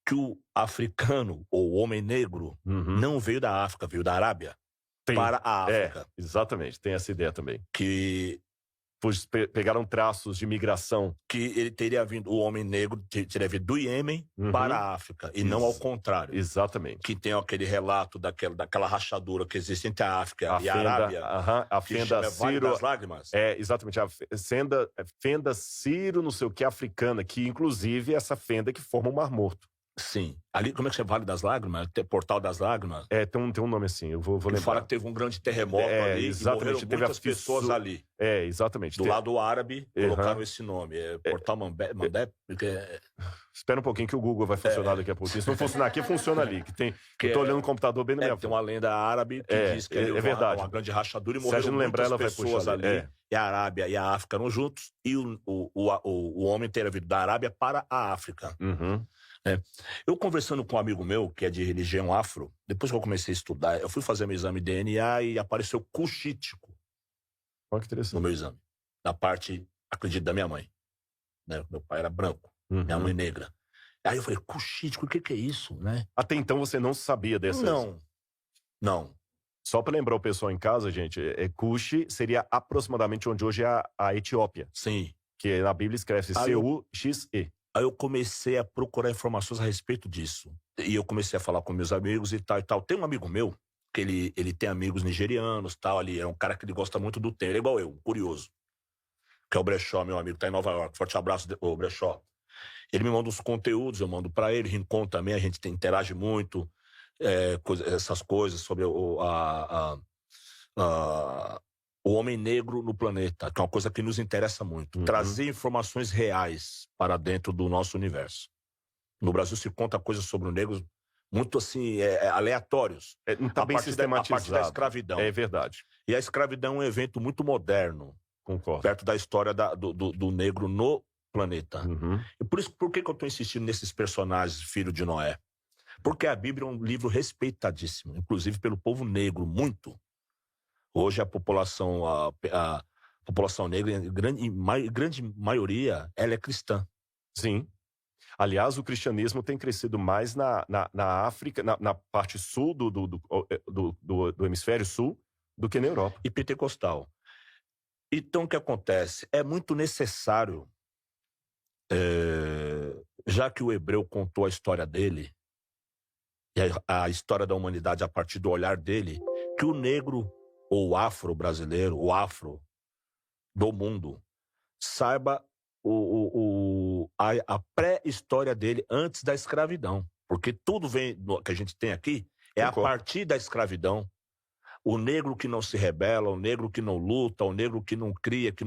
Que o africano, ou o homem negro, não veio da África, veio da Arábia. Para a África. Exatamente, tem essa ideia também. Que pegaram traços de migração. Que ele teria vindo, o homem negro teria vindo do Iêmen para a África, e não ao contrário. Exatamente. Que tem aquele relato daquela rachadura que existe entre a África e a fenda, Arábia. A fenda Vale das Lágrimas. Exatamente. A fenda Ciro, não sei o que, africana, que inclusive é essa fenda que forma o Mar Morto. Sim. Ali, como é que chama? Vale das Lágrimas? Portal das Lágrimas? Tem um nome assim, eu vou Ele lembrar. fala que teve um grande terremoto ali exatamente, e morreram teve muitas pessoas ali. Exatamente. Do lado árabe, colocaram esse nome. Portal Mandeb, Espera um pouquinho que o Google vai funcionar daqui a pouco. Se não funcionar aqui, funciona ali. Eu tô olhando no computador bem na minha frente. Tem uma lenda árabe que diz que ali houve verdade. uma grande rachadura e Se a gente morreram não lembrar, muitas ela vai pessoas puxar ali. E a Arábia e a África eram juntos e o homem teria vindo da Arábia para a África. Uhum. Eu conversando com um amigo meu, que é de religião afro, depois que eu comecei a estudar, eu fui fazer meu exame de DNA e apareceu cuxítico. Olha que interessante. No meu exame. Na parte, acredito, da minha mãe. Né? Meu pai era branco, minha mãe negra. Aí eu falei, cuxítico, o que é isso, né? Até então você não sabia dessa? Não. Só para lembrar o pessoal em casa, gente, Cuxi seria aproximadamente onde hoje é a Etiópia. Sim. Que na Bíblia escreve C-U-X-E. Aí eu comecei a procurar informações a respeito disso. E eu comecei a falar com meus amigos e tal e tal. Tem um amigo meu, que ele tem amigos nigerianos e tal, ali. É um cara que ele gosta muito do tema. Ele é igual eu, um curioso. Que é o Brechó, meu amigo, tá em Nova York. Forte abraço, ô Brechó. Ele me manda uns conteúdos, eu mando pra ele. Rincon também, a gente interage muito. Essas coisas sobre o homem negro no planeta, que é uma coisa que nos interessa muito. Trazer informações reais para dentro do nosso universo. No Brasil se conta coisas sobre o negro muito assim, aleatórios. Não tá bem sistematizado. A partir da escravidão. É verdade. E a escravidão é um evento muito moderno. Concordo. Perto da história do negro no planeta. E por que eu estou insistindo nesses personagens, filho de Noé? Porque a Bíblia é um livro respeitadíssimo, inclusive pelo povo negro, muito. Hoje a população negra, em grande maioria, ela é cristã. Sim. Aliás, o cristianismo tem crescido mais na África, na parte sul do hemisfério sul, do que na Europa. E pentecostal. Então, o que acontece? É muito necessário, já que o hebreu contou a história dele, e a história da humanidade a partir do olhar dele, que o negro, ou o afro-brasileiro, o afro do mundo, saiba a pré-história dele antes da escravidão. Porque tudo que a gente tem aqui é a partir da escravidão. O negro que não se rebela, o negro que não luta, o negro que não cria, que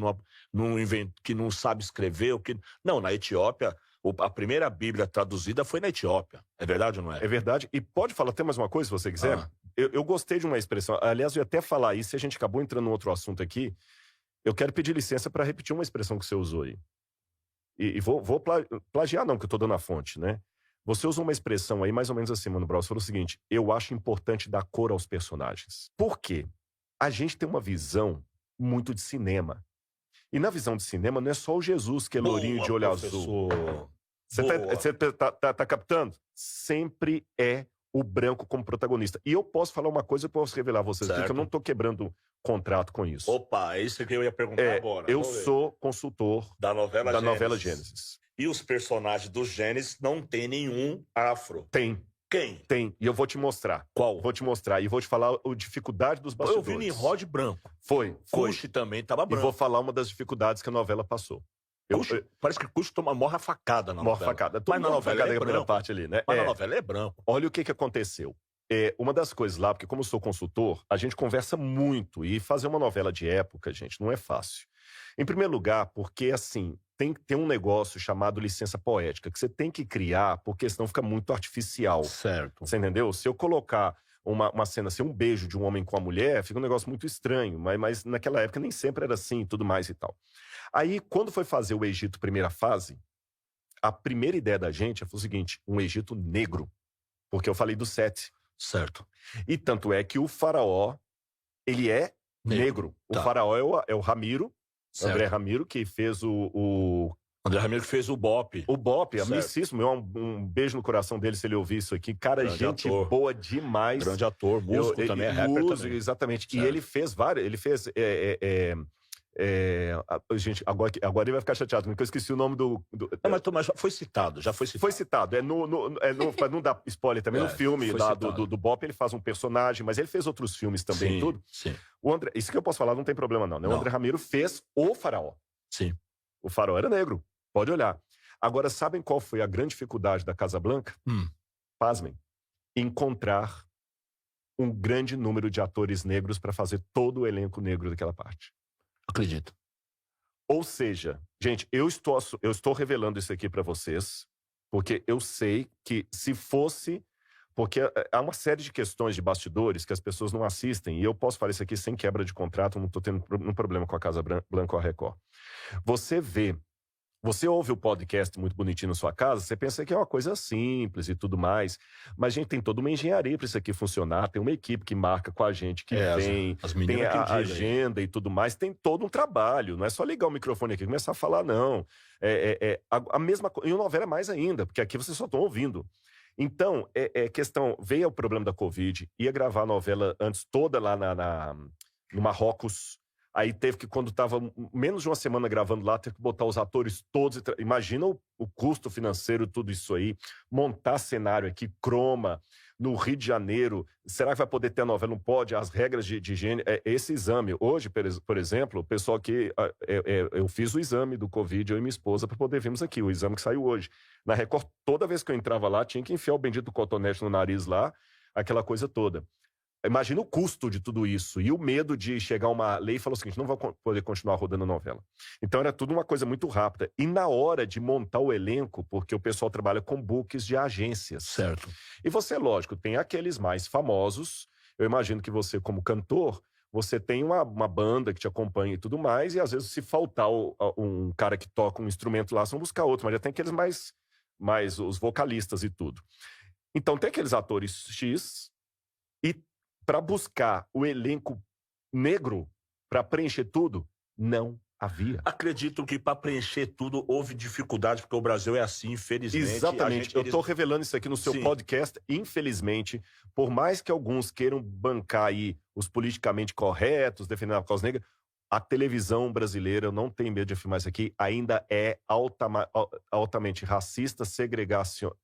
não sabe escrever. Não, na Etiópia, a primeira Bíblia traduzida foi na Etiópia. É verdade ou não é? É verdade. E pode falar até mais uma coisa, se você quiser? Eu gostei de uma expressão. Aliás, eu ia até falar isso, e a gente acabou entrando em outro assunto aqui. Eu quero pedir licença para repetir uma expressão que você usou aí. E vou plagiar não, que eu estou dando a fonte, né? Você usou uma expressão aí mais ou menos assim, Mano Brown. Você falou o seguinte: eu acho importante dar cor aos personagens. Por quê? A gente tem uma visão muito de cinema. E na visão de cinema não é só o Jesus que é lourinho de olho azul. Você tá captando? Sempre é o branco como protagonista. E eu posso falar uma coisa, eu posso revelar a vocês aqui, que eu não tô quebrando contrato com isso. Opa, é isso que eu ia perguntar agora. Eu sou consultor da novela Gênesis. E os personagens do Gênesis não tem nenhum afro. Tem. Quem? Tem. E eu vou te mostrar. Qual? Vou te mostrar. E vou te falar a dificuldade dos bastidores. Eu vi Nimrod branco. Foi. Cuxi também tava branco. E vou falar uma das dificuldades que a novela passou. Parece que Cuxi morre a facada na novela. Morre a facada. Mas na novela é a primeira parte ali, né? Mas na novela é branco. Olha o que aconteceu. Uma das coisas lá, porque como eu sou consultor, a gente conversa muito. E fazer uma novela de época, gente, não é fácil. Em primeiro lugar, porque, assim, tem um negócio chamado licença poética, que você tem que criar, porque senão fica muito artificial. Certo. Você entendeu? Se eu colocar uma cena, assim, um beijo de um homem com a mulher, fica um negócio muito estranho. Mas naquela época nem sempre era assim, tudo mais e tal. Aí, quando foi fazer o Egito primeira fase, a primeira ideia da gente foi o seguinte: um Egito negro. Porque eu falei do Sete. Certo. E tanto é que o faraó, ele é negro. Tá. O faraó é o Ramiro, certo. André Ramiro, que fez André Ramiro que fez o Bop. O Bop, amicíssimo. Um beijo no coração dele se ele ouvir isso aqui. Cara, grande gente ator. Boa demais. Grande ator, músico também, é rapper também. Exatamente. Certo. E ele fez vários. Ele fez... gente, agora ele vai ficar chateado, porque eu esqueci o nome do... Não, mas foi citado, já foi citado. Foi citado. Pra não dar spoiler também, no filme lá do Bop, ele faz um personagem, mas ele fez outros filmes também, sim, tudo. Sim. O André, isso que eu posso falar, não tem problema não, né? Não. O André Ramiro fez o faraó. Sim. O faraó era negro, pode olhar. Agora, sabem qual foi a grande dificuldade da Casa Blanca? Pasmem. Encontrar um grande número de atores negros para fazer todo o elenco negro daquela parte. Acredito. Ou seja, gente, eu estou revelando isso aqui para vocês, porque eu sei que se fosse... Porque há uma série de questões de bastidores que as pessoas não assistem, e eu posso falar isso aqui sem quebra de contrato, não estou tendo nenhum problema com a Casa Blanca ou a Record. Você ouve o podcast muito bonitinho na sua casa, você pensa que é uma coisa simples e tudo mais, mas, gente, tem toda uma engenharia para isso aqui funcionar, tem uma equipe que marca com a gente, que vem, tem a agenda e tudo mais, tem todo um trabalho, não é só ligar o microfone aqui e começar a falar, não. A mesma coisa, e uma novela mais ainda, porque aqui vocês só estão ouvindo. Então, veio o problema da Covid, ia gravar a novela antes toda lá no Marrocos, aí teve que, quando estava menos de uma semana gravando lá, teve que botar os atores todos, imagina o custo financeiro, tudo isso aí, montar cenário aqui, croma, no Rio de Janeiro, será que vai poder ter a novela? Não pode, as regras de higiene, esse exame, hoje, por exemplo, o pessoal que, eu fiz o exame do Covid, eu e minha esposa, para poder vermos aqui, o exame que saiu hoje. Na Record, toda vez que eu entrava lá, tinha que enfiar o bendito cotonete no nariz lá, aquela coisa toda. Imagina o custo de tudo isso e o medo de chegar uma lei e falar o seguinte, não vai poder continuar rodando a novela. Então era tudo uma coisa muito rápida. E na hora de montar o elenco, porque o pessoal trabalha com books de agências. Certo. E você, lógico, tem aqueles mais famosos. Eu imagino que você, como cantor, você tem uma banda que te acompanha e tudo mais, e às vezes se faltar um cara que toca um instrumento lá, são buscar outro, mas já tem aqueles mais os vocalistas e tudo. Então tem aqueles atores X e para buscar o elenco negro, para preencher tudo, não havia. Acredito que para preencher tudo houve dificuldade, porque o Brasil é assim, infelizmente. Exatamente. Eu estou revelando isso aqui no seu podcast. Infelizmente, por mais que alguns queiram bancar aí os politicamente corretos, defendendo a causa negra, a televisão brasileira, eu não tenho medo de afirmar isso aqui, ainda é altamente racista, segregacionista.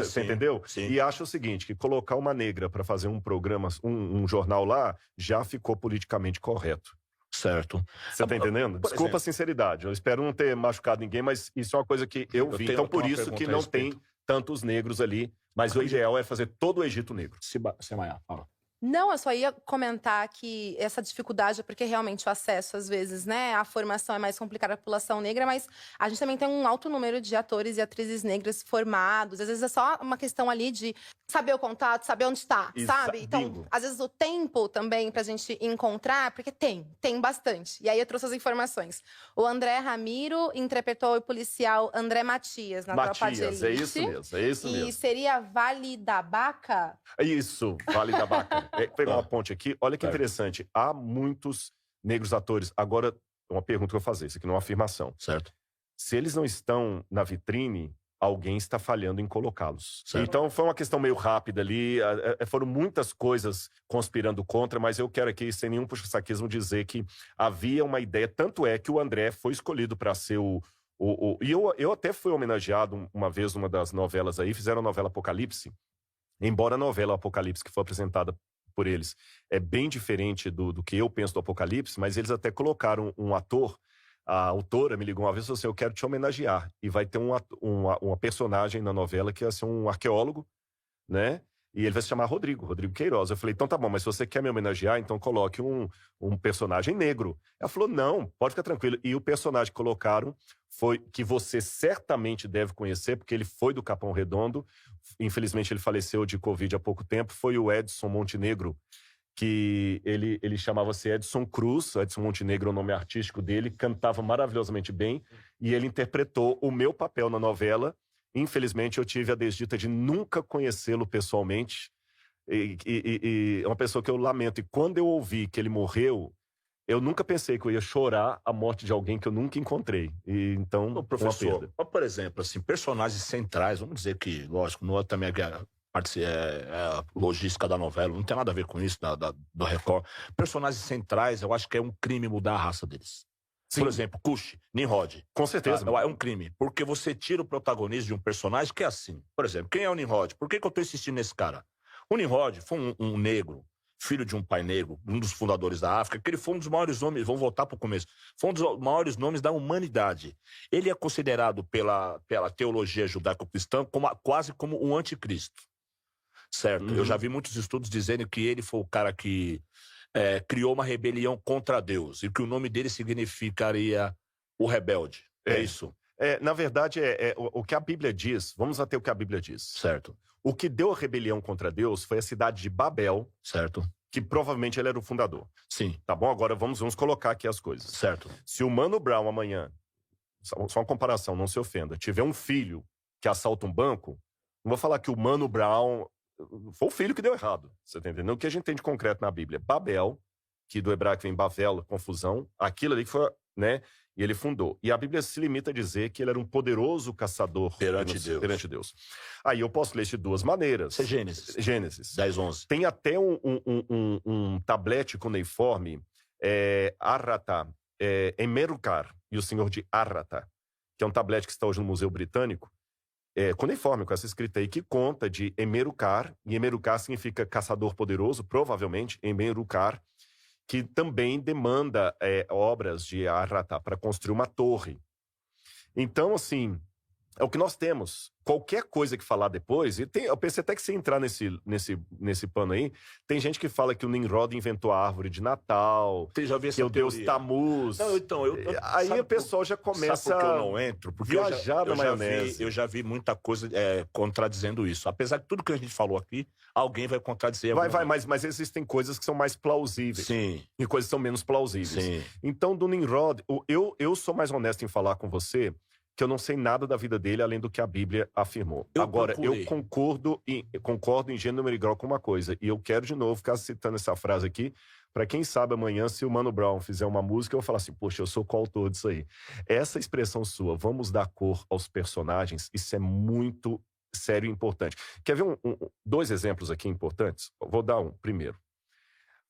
Você entendeu? Sim. E acha o seguinte, que colocar uma negra para fazer um programa, um jornal lá, já ficou politicamente correto. Certo. Você tá entendendo? Desculpa a sinceridade, eu espero não ter machucado ninguém, mas isso é uma coisa que eu vi. Então, por isso que não tem tantos negros ali, mas o ideal é fazer todo o Egito negro. Semaia, fala. Não, eu só ia comentar que essa dificuldade é porque realmente o acesso, às vezes, né, a formação é mais complicada para a população negra, mas a gente também tem um alto número de atores e atrizes negras formados. Às vezes é só uma questão ali de saber o contato, saber onde está, sabe? Então, às vezes o tempo também pra gente encontrar, porque tem bastante. E aí eu trouxe as informações. O André Ramiro interpretou o policial André Matias na Tropa de Elite. É isso mesmo. E seria Vale da Baca? Isso, Vale da Baca. Pegar uma ponte aqui, olha que interessante. Há muitos negros atores. Agora, uma pergunta que eu vou fazer, isso aqui não é uma afirmação. Certo. Se eles não estão na vitrine, alguém está falhando em colocá-los. Certo. Então, foi uma questão meio rápida ali. Foram muitas coisas conspirando contra, mas eu quero aqui, sem nenhum puxa-saquismo, dizer que havia uma ideia. Tanto é que o André foi escolhido para ser E eu até fui homenageado uma vez numa das novelas aí, fizeram a novela Apocalipse. Embora a novela Apocalipse, que foi apresentada por eles, é bem diferente do que eu penso do Apocalipse, mas eles até colocaram um ator. A autora me ligou uma vez e falou assim, eu quero te homenagear. E vai ter uma personagem na novela que vai ser um arqueólogo, né? E ele vai se chamar Rodrigo Queiroz. Eu falei, então tá bom, mas se você quer me homenagear, então coloque um personagem negro. Ela falou, não, pode ficar tranquilo. E o personagem que colocaram foi que você certamente deve conhecer, porque ele foi do Capão Redondo. Infelizmente ele faleceu de Covid há pouco tempo. Foi o Edson Montenegro, que ele chamava-se Edson Cruz. Edson Montenegro é o nome artístico dele, cantava maravilhosamente bem, e ele interpretou o meu papel na novela. Infelizmente, eu tive a desdita de nunca conhecê-lo pessoalmente, e é uma pessoa que eu lamento. E quando eu ouvi que ele morreu, eu nunca pensei que eu ia chorar a morte de alguém que eu nunca encontrei. E então, professor, por exemplo, assim, personagens centrais, vamos dizer que, lógico, não é também a logística da novela, não tem nada a ver com isso, do Record. Personagens centrais, eu acho que é um crime mudar a raça deles. Sim. Por exemplo, Cuxi, Nimrod. Com certeza. É um crime, porque você tira o protagonismo de um personagem que é assim. Por exemplo, quem é o Nimrod? Por que eu tô insistindo nesse cara? O Nimrod foi um negro, filho de um pai negro, um dos fundadores da África, que ele foi um dos maiores nomes, vamos voltar para o começo, foi um dos maiores nomes da humanidade. Ele é considerado pela teologia judaico-cristã quase como um anticristo, certo? Eu já vi muitos estudos dizendo que ele foi o cara que criou uma rebelião contra Deus e que o nome dele significaria o rebelde. É isso? Na verdade, o que a Bíblia diz, vamos até o que a Bíblia diz. Certo. O que deu a rebelião contra Deus foi a cidade de Babel, Certo. que provavelmente ele era o fundador. Sim. Tá bom? Agora vamos colocar aqui as coisas. Certo. Se o Mano Brown amanhã, só uma comparação, não se ofenda, tiver um filho que assalta um banco, não vou falar que o Mano Brown foi o filho que deu errado. Você tá entendendo? O que a gente tem de concreto na Bíblia? Babel, que do hebraico vem Bavel, confusão, aquilo ali que foi, né? E ele fundou. E a Bíblia se limita a dizer que ele era um poderoso caçador perante Deus. Aí eu posso ler de duas maneiras. Isso é Gênesis. Gênesis. 10, 11. Tem até um tablete cuneiforme, Arrata, Emerukar, e o Senhor de Arrata, que é um tablete que está hoje no Museu Britânico, cuneiforme, com essa escrita aí, que conta de Emerukar, e Emerukar significa caçador poderoso, provavelmente, Emerukar, que também demanda obras de Arrata para construir uma torre. Então, assim, é o que nós temos. Qualquer coisa que falar depois, eu pensei até que se entrar nesse pano aí, tem gente que fala que o Nimrod inventou a árvore de Natal, Já vi essa que o Deus teoria. Tamuz. Não, então, aí o pessoal já começa Sabe por que eu não entro? Porque viajar na maionese. eu já vi muita coisa contradizendo isso. Apesar de tudo que a gente falou aqui, alguém vai contradizer. Mas existem coisas que são mais plausíveis. Sim. E coisas que são menos plausíveis. Sim. Então, do Nimrod, eu sou mais honesto em falar com você que eu não sei nada da vida dele além do que a Bíblia afirmou. Agora, eu concordo em gênero, número e grau com uma coisa. E eu quero, de novo, ficar citando essa frase aqui, para quem sabe amanhã, se o Mano Brown fizer uma música, eu vou falar assim, poxa, eu sou coautor disso aí. Essa expressão sua, vamos dar cor aos personagens, isso é muito sério e importante. Quer ver dois exemplos aqui importantes? Vou dar um. Primeiro,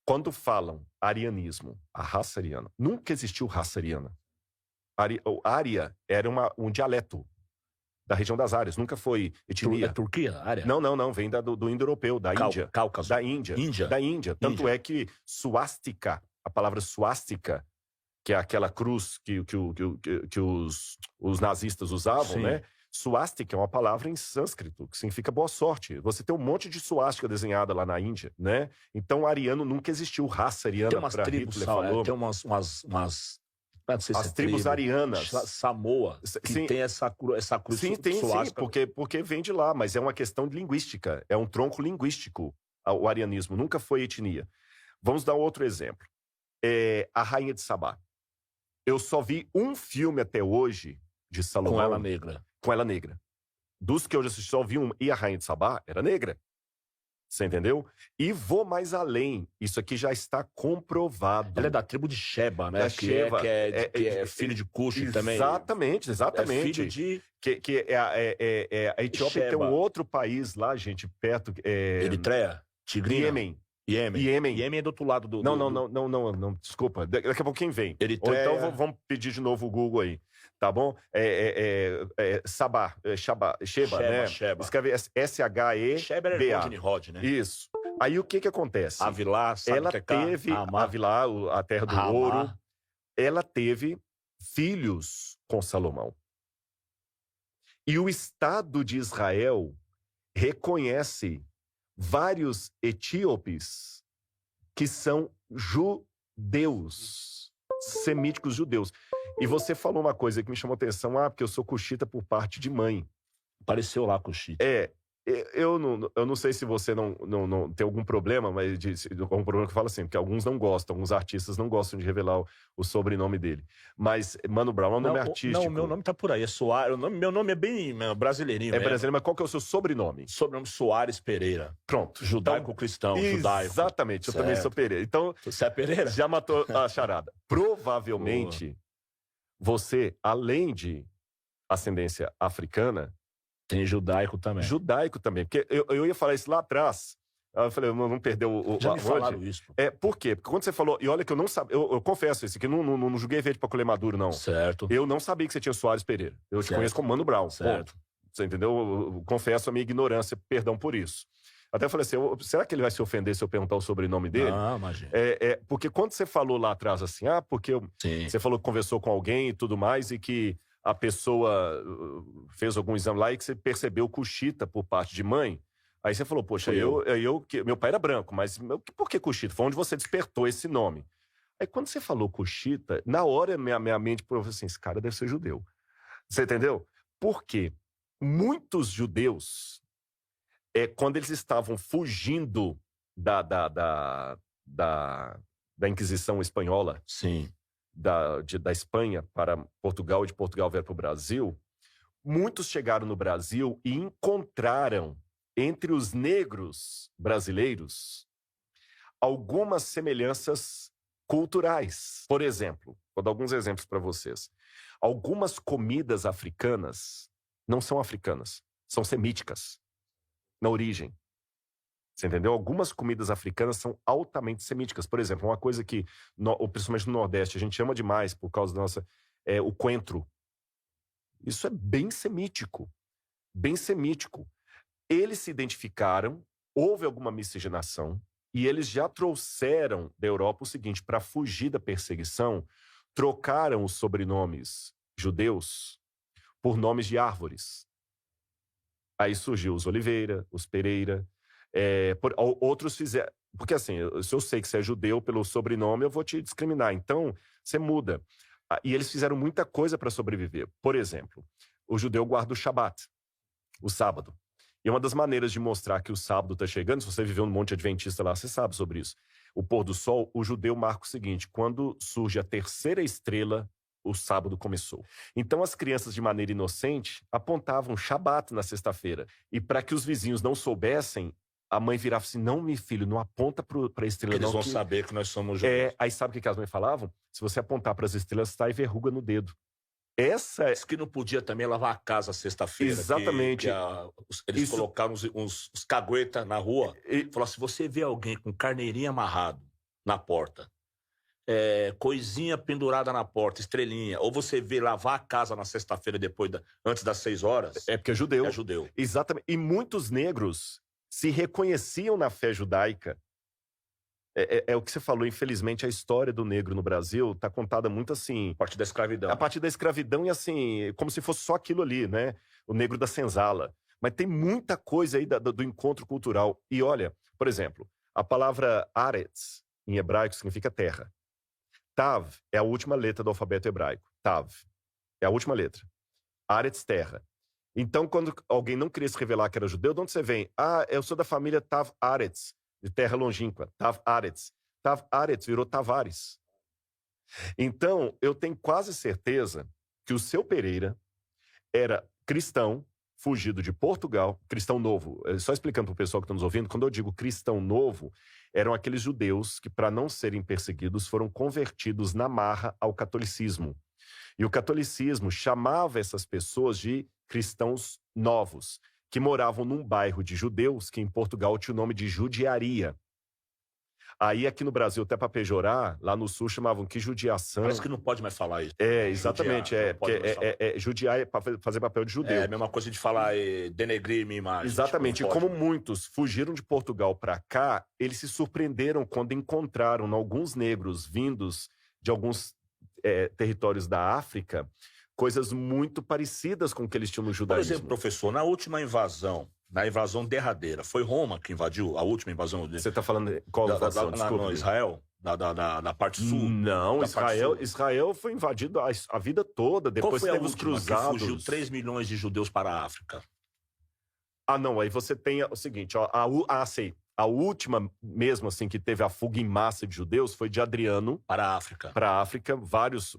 quando falam arianismo, a raça ariana, nunca existiu raça ariana. Ária era um dialeto da região das Árias, nunca foi etnia. Turquia, área? Não, vem do indo-europeu, da Índia. Cáucaso. Da Índia. Tanto é que suástica, a palavra suástica, que é aquela cruz que os nazistas usavam, Sim. né? Suástica é uma palavra em sânscrito, que significa boa sorte. Você tem um monte de suástica desenhada lá na Índia, né? Então, ariano nunca existiu, raça ariana. Tem umas tribos, tem umas não sei as tribos arianas. Samoa, que tem essa cruz suástica. Porque vem de lá, mas é uma questão de linguística. É um tronco linguístico, o arianismo. Nunca foi etnia. Vamos dar outro exemplo. A Rainha de Sabá. Eu só vi um filme até hoje de Salomão. Com ela negra. Dos que eu já assisti, só vi um. E a Rainha de Sabá era negra. Você entendeu? E vou mais além. Isso aqui já está comprovado. Ela é da tribo de Sheba, né? Que é filho de Cuxi também. Exatamente. É filho de... A Etiópia Sheba. tem um outro país lá, gente, perto... Eritreia? Tigrina? Iêmen. Iêmen é do outro lado do... Não, desculpa. Daqui a pouco quem vem. Eritreia. Ou então vamos pedir de novo o Google aí. Tá bom? Sheba, né? Sheba. Escreve S-H-E-B-A. Sheba era de Nimrod, né? Isso. Aí o que acontece? Avilá, sabe ela que é teve Avilá, a terra do ouro. Ela teve filhos com Salomão. E o Estado de Israel reconhece vários etíopes que são judeus, semíticos judeus. E você falou uma coisa que me chamou a atenção, porque eu sou cuxita por parte de mãe. Apareceu lá cuxita. Eu não sei se você não tem algum problema, mas algum problema que eu falo assim, porque alguns não gostam, alguns artistas não gostam de revelar o sobrenome dele. Mas Mano Brown é um nome artístico. Não, meu nome tá por aí, é Soares. Meu nome é bem brasileirinho. É brasileiro, mas qual que é o seu sobrenome? Sobrenome Soares Pereira. Pronto. Judaico-cristão, judaico. Exatamente, eu também sou Pereira. Então, você é Pereira? Já matou a charada. Provavelmente, você, além de ascendência africana, tem judaico também. Porque eu ia falar isso lá atrás. Eu falei, vamos perder Já me falaram isso. Por quê? Porque quando você falou... E olha que eu não sabia... Eu confesso isso aqui, não julguei verde pra colher maduro, não. Certo. Eu não sabia que você tinha Soares Pereira. Eu te conheço como Mano Brown. Certo. Ponto. Você entendeu? Eu confesso a minha ignorância, perdão por isso. Até falei assim, será que ele vai se ofender se eu perguntar o sobrenome dele? Não, imagina. Porque quando você falou lá atrás assim, Sim. você falou que conversou com alguém e tudo mais, e que a pessoa fez algum exame lá e que você percebeu Cuxita por parte de mãe. Aí você falou, poxa, meu pai era branco, mas por que Cuxita? Foi onde você despertou esse nome. Aí quando você falou Cuxita, na hora minha mente falou assim, esse cara deve ser judeu. Você entendeu? Por quê? Muitos judeus, quando eles estavam fugindo da Inquisição espanhola, Sim. da Espanha para Portugal e de Portugal veio para o Brasil, muitos chegaram no Brasil e encontraram entre os negros brasileiros algumas semelhanças culturais. Por exemplo, vou dar alguns exemplos para vocês. Algumas comidas africanas não são africanas, são semíticas na origem. Você entendeu? Algumas comidas africanas são altamente semíticas. Por exemplo, uma coisa que, principalmente no Nordeste, a gente ama demais por causa da nossa... o coentro. Isso é bem semítico. Bem semítico. Eles se identificaram, houve alguma miscigenação, e eles já trouxeram da Europa o seguinte, para fugir da perseguição, trocaram os sobrenomes judeus por nomes de árvores. Aí surgiu os Oliveira, os Pereira... outros fizeram... Porque assim, se eu sei que você é judeu pelo sobrenome, eu vou te discriminar. Então, você muda. E eles fizeram muita coisa para sobreviver. Por exemplo, o judeu guarda o Shabat, o sábado. E uma das maneiras de mostrar que o sábado está chegando, se você viveu no Monte Adventista lá, você sabe sobre isso. O pôr do sol, o judeu marca o seguinte, quando surge a terceira estrela, o sábado começou. Então as crianças, de maneira inocente, apontavam Shabat na sexta-feira. E para que os vizinhos não soubessem, a mãe virava assim, não, meu filho, não aponta para a estrela. Eles vão saber que nós somos judeus. Aí sabe o que as mães falavam? Se você apontar para as estrelas, sai verruga no dedo. Isso que não podia também lavar a casa sexta-feira. Exatamente. Eles colocaram uns cagueta na rua. Falaram, se você vê alguém com carneirinho amarrado na porta, coisinha pendurada na porta, estrelinha, ou você vê lavar a casa na sexta-feira antes das 6 horas... É porque é judeu. É judeu. Exatamente. E muitos negros se reconheciam na fé judaica. É o que você falou, infelizmente, a história do negro no Brasil está contada muito assim... A partir da escravidão. A partir da escravidão e assim, como se fosse só aquilo ali, né? O negro da senzala. Mas tem muita coisa aí do encontro cultural. E olha, por exemplo, a palavra Aretz, em hebraico, significa terra. Tav é a última letra do alfabeto hebraico. Tav é a última letra. Aretz, terra. Então, quando alguém não queria se revelar que era judeu, de onde você vem? Eu sou da família Tav Aretz, de terra longínqua. Tav Aretz. Tav Aretz virou Tavares. Então, eu tenho quase certeza que o seu Pereira era cristão, fugido de Portugal, cristão novo. Só explicando para o pessoal que está nos ouvindo, quando eu digo cristão novo, eram aqueles judeus que, para não serem perseguidos, foram convertidos na marra ao catolicismo. E o catolicismo chamava essas pessoas de cristãos novos, que moravam num bairro de judeus, que em Portugal tinha o nome de judiaria. Aí aqui no Brasil, até para pejorar, lá no sul chamavam que judiação. Parece que não pode mais falar isso. Exatamente. Judiar é para fazer papel de judeu. É a mesma coisa de falar denegrir minha imagem. Exatamente. E como muitos fugiram de Portugal para cá, eles se surpreenderam quando encontraram alguns negros vindos de alguns territórios da África, coisas muito parecidas com o que eles tinham no judaísmo. Por exemplo, professor, na última invasão, na invasão derradeira, foi Roma que invadiu a última invasão? Você está falando qual invasão? No Israel? Da parte sul? Não, Israel foi invadido a vida toda. Depois qual foi teve os cruzados. Que fugiu 3 milhões de judeus para a África? Não, aí você tem o seguinte, sei. A última mesmo assim que teve a fuga em massa de judeus foi de Adriano para a África. Vários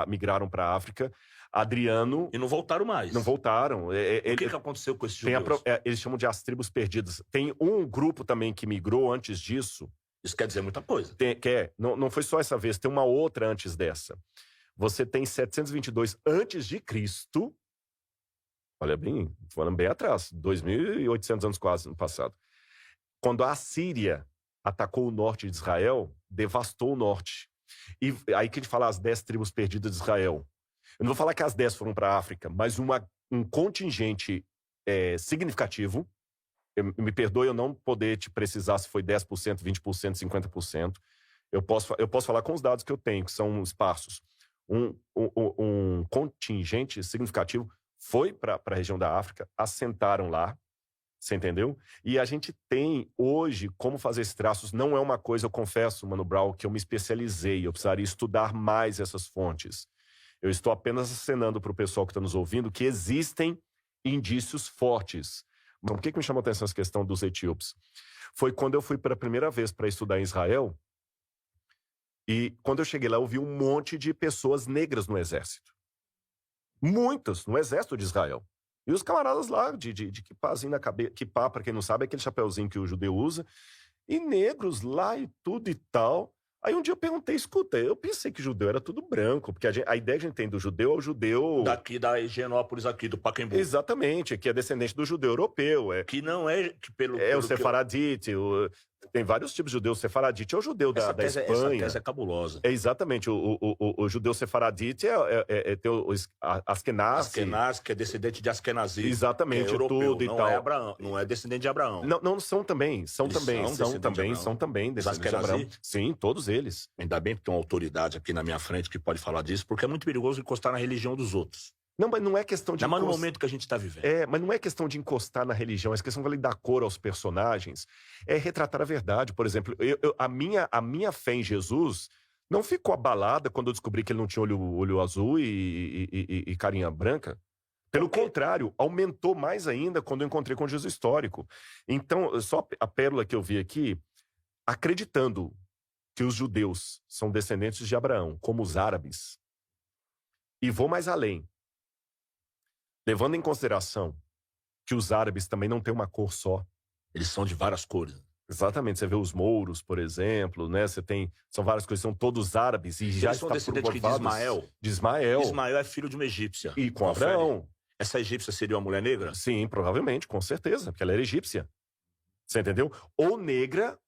migraram para a África. Adriano... E não voltaram mais. Não voltaram. O que aconteceu com esses judeus? Eles chamam de as tribos perdidas. Tem um grupo também que migrou antes disso. Isso quer dizer muita coisa. Não foi só essa vez, tem uma outra antes dessa. Você tem 722 antes de Cristo. Olha bem, falando bem atrás. 2.800 anos quase no passado. Quando a Assíria atacou o norte de Israel, devastou o norte. E aí que a gente fala as 10 tribos perdidas de Israel. Eu não vou falar que as 10 foram para a África, mas um contingente significativo. Me perdoe eu não poder te precisar se foi 10%, 20%, 50%. Eu posso falar com os dados que eu tenho, que são esparsos. Um contingente significativo foi para a região da África, assentaram lá, você entendeu? E a gente tem hoje como fazer esses traços. Não é uma coisa, eu confesso, Mano Brown, que eu me especializei. Eu precisaria estudar mais essas fontes. Eu estou apenas acenando para o pessoal que está nos ouvindo que existem indícios fortes. Então, por que me chamou a atenção essa questão dos etíopes? Foi quando eu fui pela primeira vez para estudar em Israel. E quando eu cheguei lá, eu vi um monte de pessoas negras no exército. Muitas, no exército de Israel. E os camaradas lá, de quipazinho na cabeça. Quipá, para quem não sabe, é aquele chapeuzinho que o judeu usa. E negros lá e tudo e tal. Aí um dia eu perguntei, escuta, eu pensei que judeu era tudo branco. Porque a ideia que a gente tem do judeu é o judeu... Daqui da Higienópolis, aqui, do Pacaembu. Exatamente, que é descendente do judeu europeu. Que não é... pelo o sefaradite, tem vários tipos de judeu. O sefaradite é o judeu da Espanha. Essa tese é cabulosa. É exatamente. O judeu sefaradite tem os Askenaz. Askenaz, que é descendente de Askenazi. Exatamente, que é europeu, tudo e não tal. É Abraão, não é descendente de Abraão. Não são também. São também descendentes de Abraão. Sim, todos eles. Ainda bem que tem uma autoridade aqui na minha frente que pode falar disso, porque é muito perigoso encostar na religião dos outros. Não, mas não é questão de... Mas no momento que a gente está vivendo. Mas não é questão de encostar na religião, é questão de dar cor aos personagens, é retratar a verdade. Por exemplo, a minha fé em Jesus não ficou abalada quando eu descobri que ele não tinha olho azul e carinha branca. Pelo contrário, aumentou mais ainda quando eu encontrei com Jesus histórico. Então, só a pérola que eu vi aqui, acreditando que os judeus são descendentes de Abraão, como os árabes, e vou mais além, levando em consideração que os árabes também não têm uma cor só. Eles são de várias cores. Exatamente. Você vê os mouros, por exemplo, né? São várias coisas, são todos árabes. E já são descendentes de Ismael. De Ismael. Ismael é filho de uma egípcia. E com Abraão. Essa egípcia seria uma mulher negra? Sim, provavelmente, com certeza, porque ela era egípcia. Você entendeu? Ou negra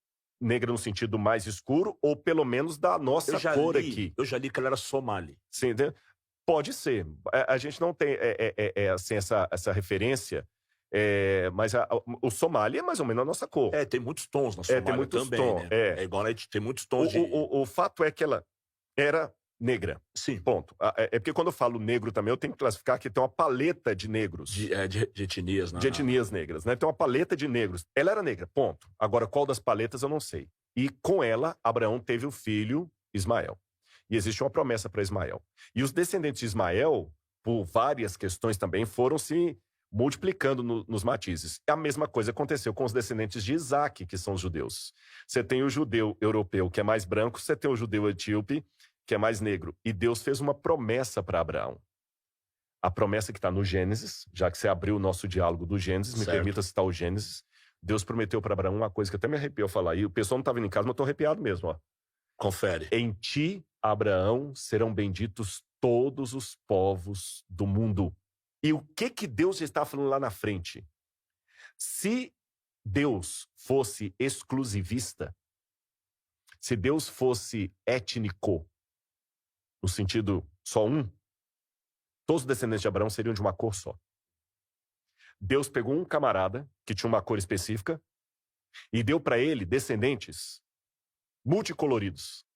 no sentido mais escuro, ou pelo menos da nossa cor aqui. Eu já li que ela era somali. Você entendeu? Pode ser. A gente não tem assim, essa referência, mas o somali é mais ou menos a nossa cor. Tem muitos tons na Somália tem muitos também, tons, né? É igual a gente tem muitos tons o fato é que ela era negra. Sim. Ponto. É porque quando eu falo negro também, eu tenho que classificar que tem uma paleta de negros. De etnias, né? De etnias negras, né? Tem uma paleta de negros. Ela era negra, ponto. Agora, qual das paletas eu não sei. E com ela, Abraão teve o filho Ismael. E existe uma promessa para Ismael. E os descendentes de Ismael, por várias questões também, foram se multiplicando nos matizes. A mesma coisa aconteceu com os descendentes de Isaac, que são os judeus. Você tem o judeu europeu, que é mais branco, você tem o judeu etíope, que é mais negro. E Deus fez uma promessa para Abraão. A promessa que está no Gênesis, já que você abriu o nosso diálogo do Gênesis, me permita citar o Gênesis. Deus prometeu para Abraão uma coisa que até me arrepiou falar. E o pessoal não está vindo em casa, mas eu estou arrepiado mesmo, ó. Confere. Em ti, Abraão, serão benditos todos os povos do mundo. E o que Deus está falando lá na frente? Se Deus fosse exclusivista, se Deus fosse étnico, no sentido só um, todos os descendentes de Abraão seriam de uma cor só. Deus pegou um camarada que tinha uma cor específica e deu para ele descendentes multicoloridos.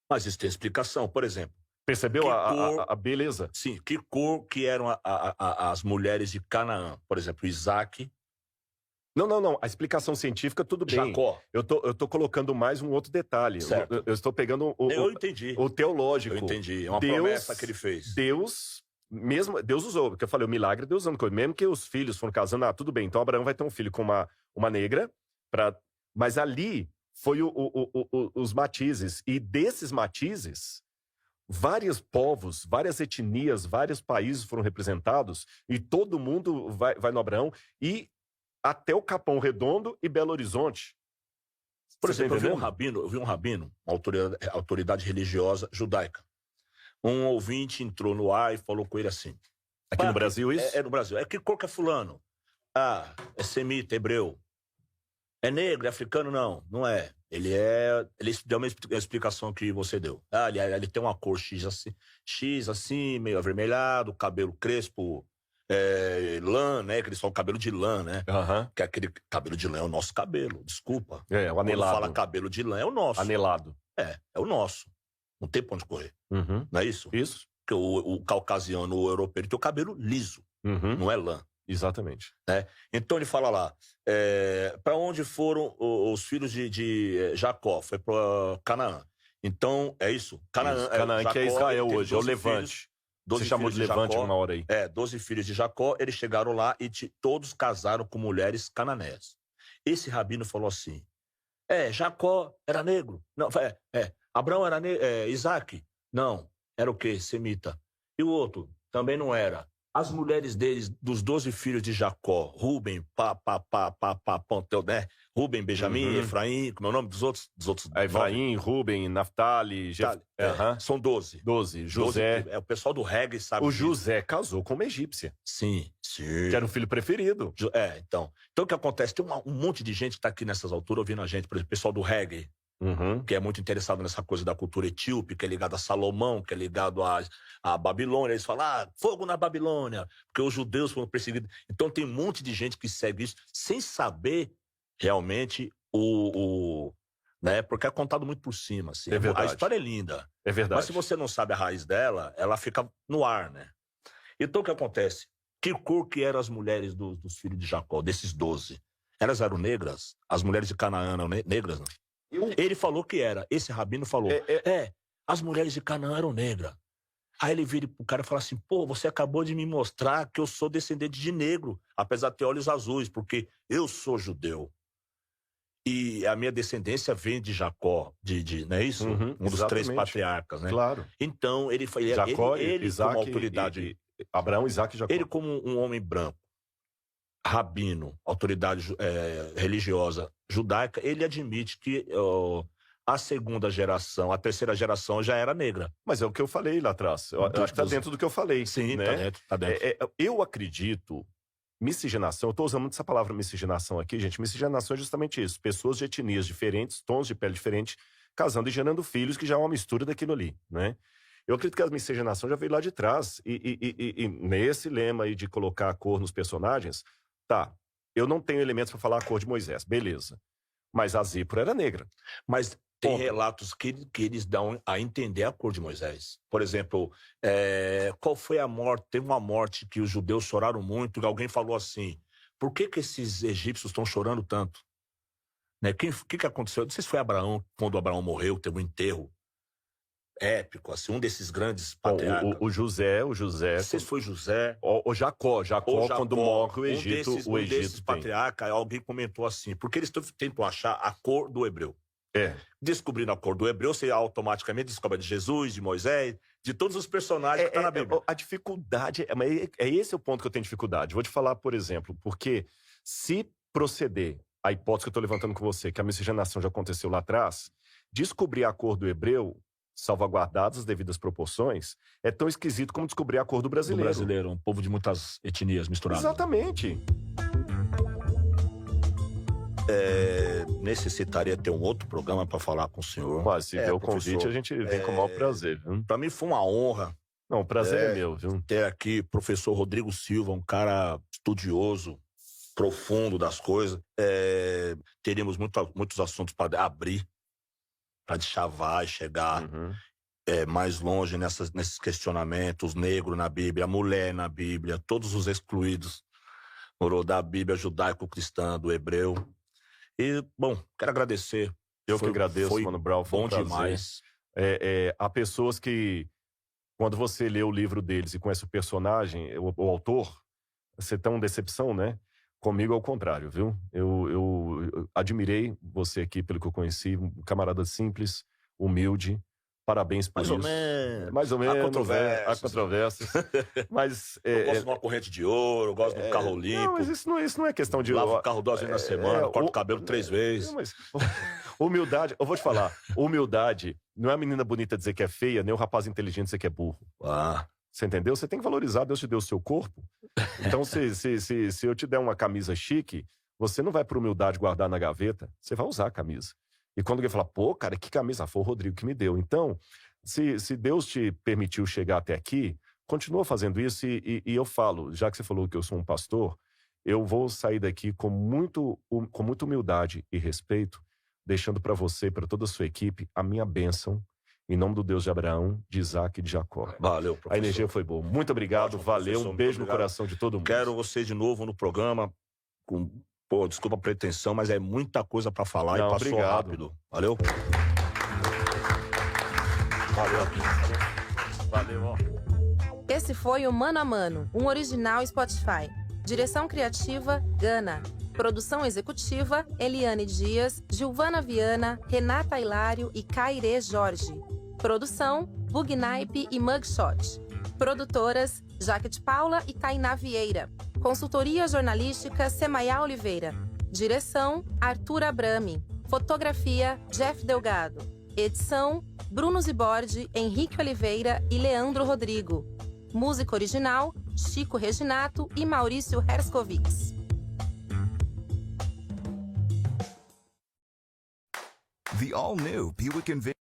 Mas isso tem explicação, por exemplo. Percebeu a beleza? Sim, que cor que eram as mulheres de Canaã? Por exemplo, Isaac. Não. A explicação científica, tudo bem. Jacó. Eu tô colocando mais um outro detalhe. Certo. Eu estou pegando Eu entendi. O teológico. Eu entendi. É uma promessa que ele fez. Deus usou, porque eu falei, o milagre Deus usando coisa. Mesmo que os filhos foram casando, tudo bem. Então Abraão vai ter um filho com uma negra, mas ali foi os matizes. E desses matizes, vários povos, várias etnias, vários países foram representados, e todo mundo vai no Abraão, e até o Capão Redondo e Belo Horizonte. Por exemplo, eu vi um rabino, uma autoridade religiosa judaica. Um ouvinte entrou no ar e falou com ele assim. Aqui no Brasil, isso? É no Brasil. Que cor que é fulano? É semita, hebreu. É negro, é africano? Não é. Ele deu uma explicação que você deu. Ele tem uma cor X assim, meio avermelhado, cabelo crespo, lã, né? Que eles falam cabelo de lã, né? Aham. Que aquele cabelo de lã é o nosso cabelo, desculpa. É, o Quando anelado. fala cabelo de lã, é o nosso. Anelado. É o nosso. Não tem pra onde correr, Uhum. não é isso? Isso. Porque o caucasiano, o europeu, ele tem o cabelo liso, Uhum. não é lã. Exatamente. Então ele fala lá, para onde foram os filhos de Jacó? Foi para Canaã. Então, é isso? Canaã, que é Jacó, Israel ele teve hoje, é o 12 Levante. filhos, 12 Você chamou de filhos Levante Jacó. uma hora aí. 12 filhos de Jacó, eles chegaram lá e todos casaram com mulheres cananeias. Esse rabino falou assim, Jacó era negro. Não, Abraão era negro, Isaac? Não, era o quê? Semita. E o outro? Também não era. As mulheres deles, dos 12 filhos de Jacó, Ruben, né? Ruben, Benjamim, Efraim, como é o nome dos outros? Efraim, Ruben, Naftali, São 12. 12. José. 12, o pessoal do reggae sabe O disso. José casou com uma egípcia, Sim. que era o filho preferido. Então o que acontece? Tem um monte de gente que tá aqui nessas alturas ouvindo a gente, por exemplo, o pessoal do reggae, Uhum. que é muito interessado nessa coisa da cultura etíope, que é ligado a Salomão, que é ligado a Babilônia. Eles falam, fogo na Babilônia, porque os judeus foram perseguidos. Então tem um monte de gente que segue isso sem saber realmente né? Porque é contado muito por cima. Assim. É verdade. A história é linda. É verdade. Mas se você não sabe a raiz dela, ela fica no ar, né? Então o que acontece? Que cor que eram as mulheres dos filhos de Jacó, desses 12? Elas eram negras? As mulheres de Canaã eram negras, não? Ele falou que era. Esse rabino falou, as mulheres de Canaã eram negras. Aí ele vira pro cara e fala assim, pô, você acabou de me mostrar que eu sou descendente de negro, apesar de ter olhos azuis, porque eu sou judeu. E a minha descendência vem de Jacó, não é isso? Uhum, um dos 3 patriarcas, né? Claro. Então, ele Jacó, ele Isaac, como autoridade... Abraão, Isaac e Jacó. Ele como um homem branco, rabino, autoridade religiosa judaica, ele admite que a segunda geração, a terceira geração já era negra. Mas é o que eu falei lá atrás. Eu acho que tá dentro do que eu falei. Sim, né? tá dentro. Eu acredito, miscigenação, eu tô usando muito essa palavra miscigenação aqui, gente. Miscigenação é justamente isso. Pessoas de etnias diferentes, tons de pele diferentes, casando e gerando filhos, que já é uma mistura daquilo ali, né? Eu acredito que a miscigenação já veio lá de trás. E nesse lema aí de colocar a cor nos personagens, tá, eu não tenho elementos para falar a cor de Moisés, beleza. Mas a Zípora era negra. Mas tem relatos que eles dão a entender a cor de Moisés. Por exemplo, qual foi a morte? Teve uma morte que os judeus choraram muito, e alguém falou assim, por que esses egípcios estão chorando tanto? Né? O que aconteceu? Não sei se foi Abraão, quando Abraão morreu, teve um enterro épico, assim, um desses grandes patriarcas. O José... Não sei se foi José. O Jacó, quando morre o Egito, um desses patriarcas, alguém comentou assim, porque eles tentam achar a cor do hebreu. Descobrindo a cor do hebreu, você automaticamente descobre de Jesus, de Moisés, de todos os personagens que estão na Bíblia. A dificuldade, é esse o ponto que eu tenho dificuldade. Vou te falar, por exemplo, porque se proceder a hipótese que eu estou levantando com você, que a miscigenação já aconteceu lá atrás, descobrir a cor do hebreu, salvaguardadas as devidas proporções, é tão esquisito como descobrir a cor do brasileiro. Do brasileiro, um povo de muitas etnias misturadas. Exatamente. Necessitaria ter um outro programa para falar com o senhor. Mas se der o convite, a gente vem com o maior prazer. Para mim foi uma honra. Não, o prazer é meu, viu? Ter aqui o professor Rodrigo Silva, um cara estudioso, profundo das coisas. Teríamos muitos assuntos para abrir, para deschavar e chegar mais longe nesses questionamentos. Negro na Bíblia, mulher na Bíblia, todos os excluídos da Bíblia judaico-cristã, do hebreu. E, bom, quero agradecer. Eu que agradeço, Mano Brown, foi bom um prazer. demais. Há pessoas que, quando você lê o livro deles e conhece o personagem, o autor, você tem uma decepção, né? Comigo é o contrário, viu? Eu admirei você aqui, pelo que eu conheci, um camarada simples, humilde. Parabéns por isso. Mais ou menos. Há controvérsias. Mas, eu gosto de uma corrente de ouro, eu gosto de um carro limpo. Não, mas isso não é questão de... Lavo o carro 2 vezes na semana, corto o cabelo 3 vezes. Mas, humildade, eu vou te falar, humildade não é a menina bonita dizer que é feia, nem o rapaz inteligente dizer que é burro. Você entendeu? Você tem que valorizar, Deus te deu o seu corpo. Então, se eu te der uma camisa chique, você não vai por humildade guardar na gaveta, você vai usar a camisa. E quando alguém fala, pô, cara, que camisa, foi o Rodrigo que me deu. Então, se Deus te permitiu chegar até aqui, continua fazendo isso e eu falo, já que você falou que eu sou um pastor, eu vou sair daqui com muita humildade e respeito, deixando para você, para toda a sua equipe, a minha bênção, em nome do Deus de Abraão, de Isaac e de Jacó. Valeu, professor. A energia foi boa. Muito obrigado, Ótimo, valeu, professor, um beijo muito no coração de todo mundo. Quero você de novo no programa. Pô, desculpa a pretensão, mas é muita coisa para falar Não, e passou obrigado. rápido. Valeu? Valeu, ó. Esse foi o Mano a Mano, um original Spotify. Direção criativa, Gana. Produção executiva, Eliane Dias, Gilvana Viana, Renata Hilário e Cairê Jorge. Produção, Bugnipe e Mugshot. Produtoras, Jaquete Paula e Tainá Vieira. Consultoria jornalística, Semaia Oliveira. Direção, Arthur Abrame. Fotografia, Jeff Delgado. Edição, Bruno Zibordi, Henrique Oliveira e Leandro Rodrigo. Música original, Chico Reginato e Maurício Herskovitz. The all-new Buick Envision.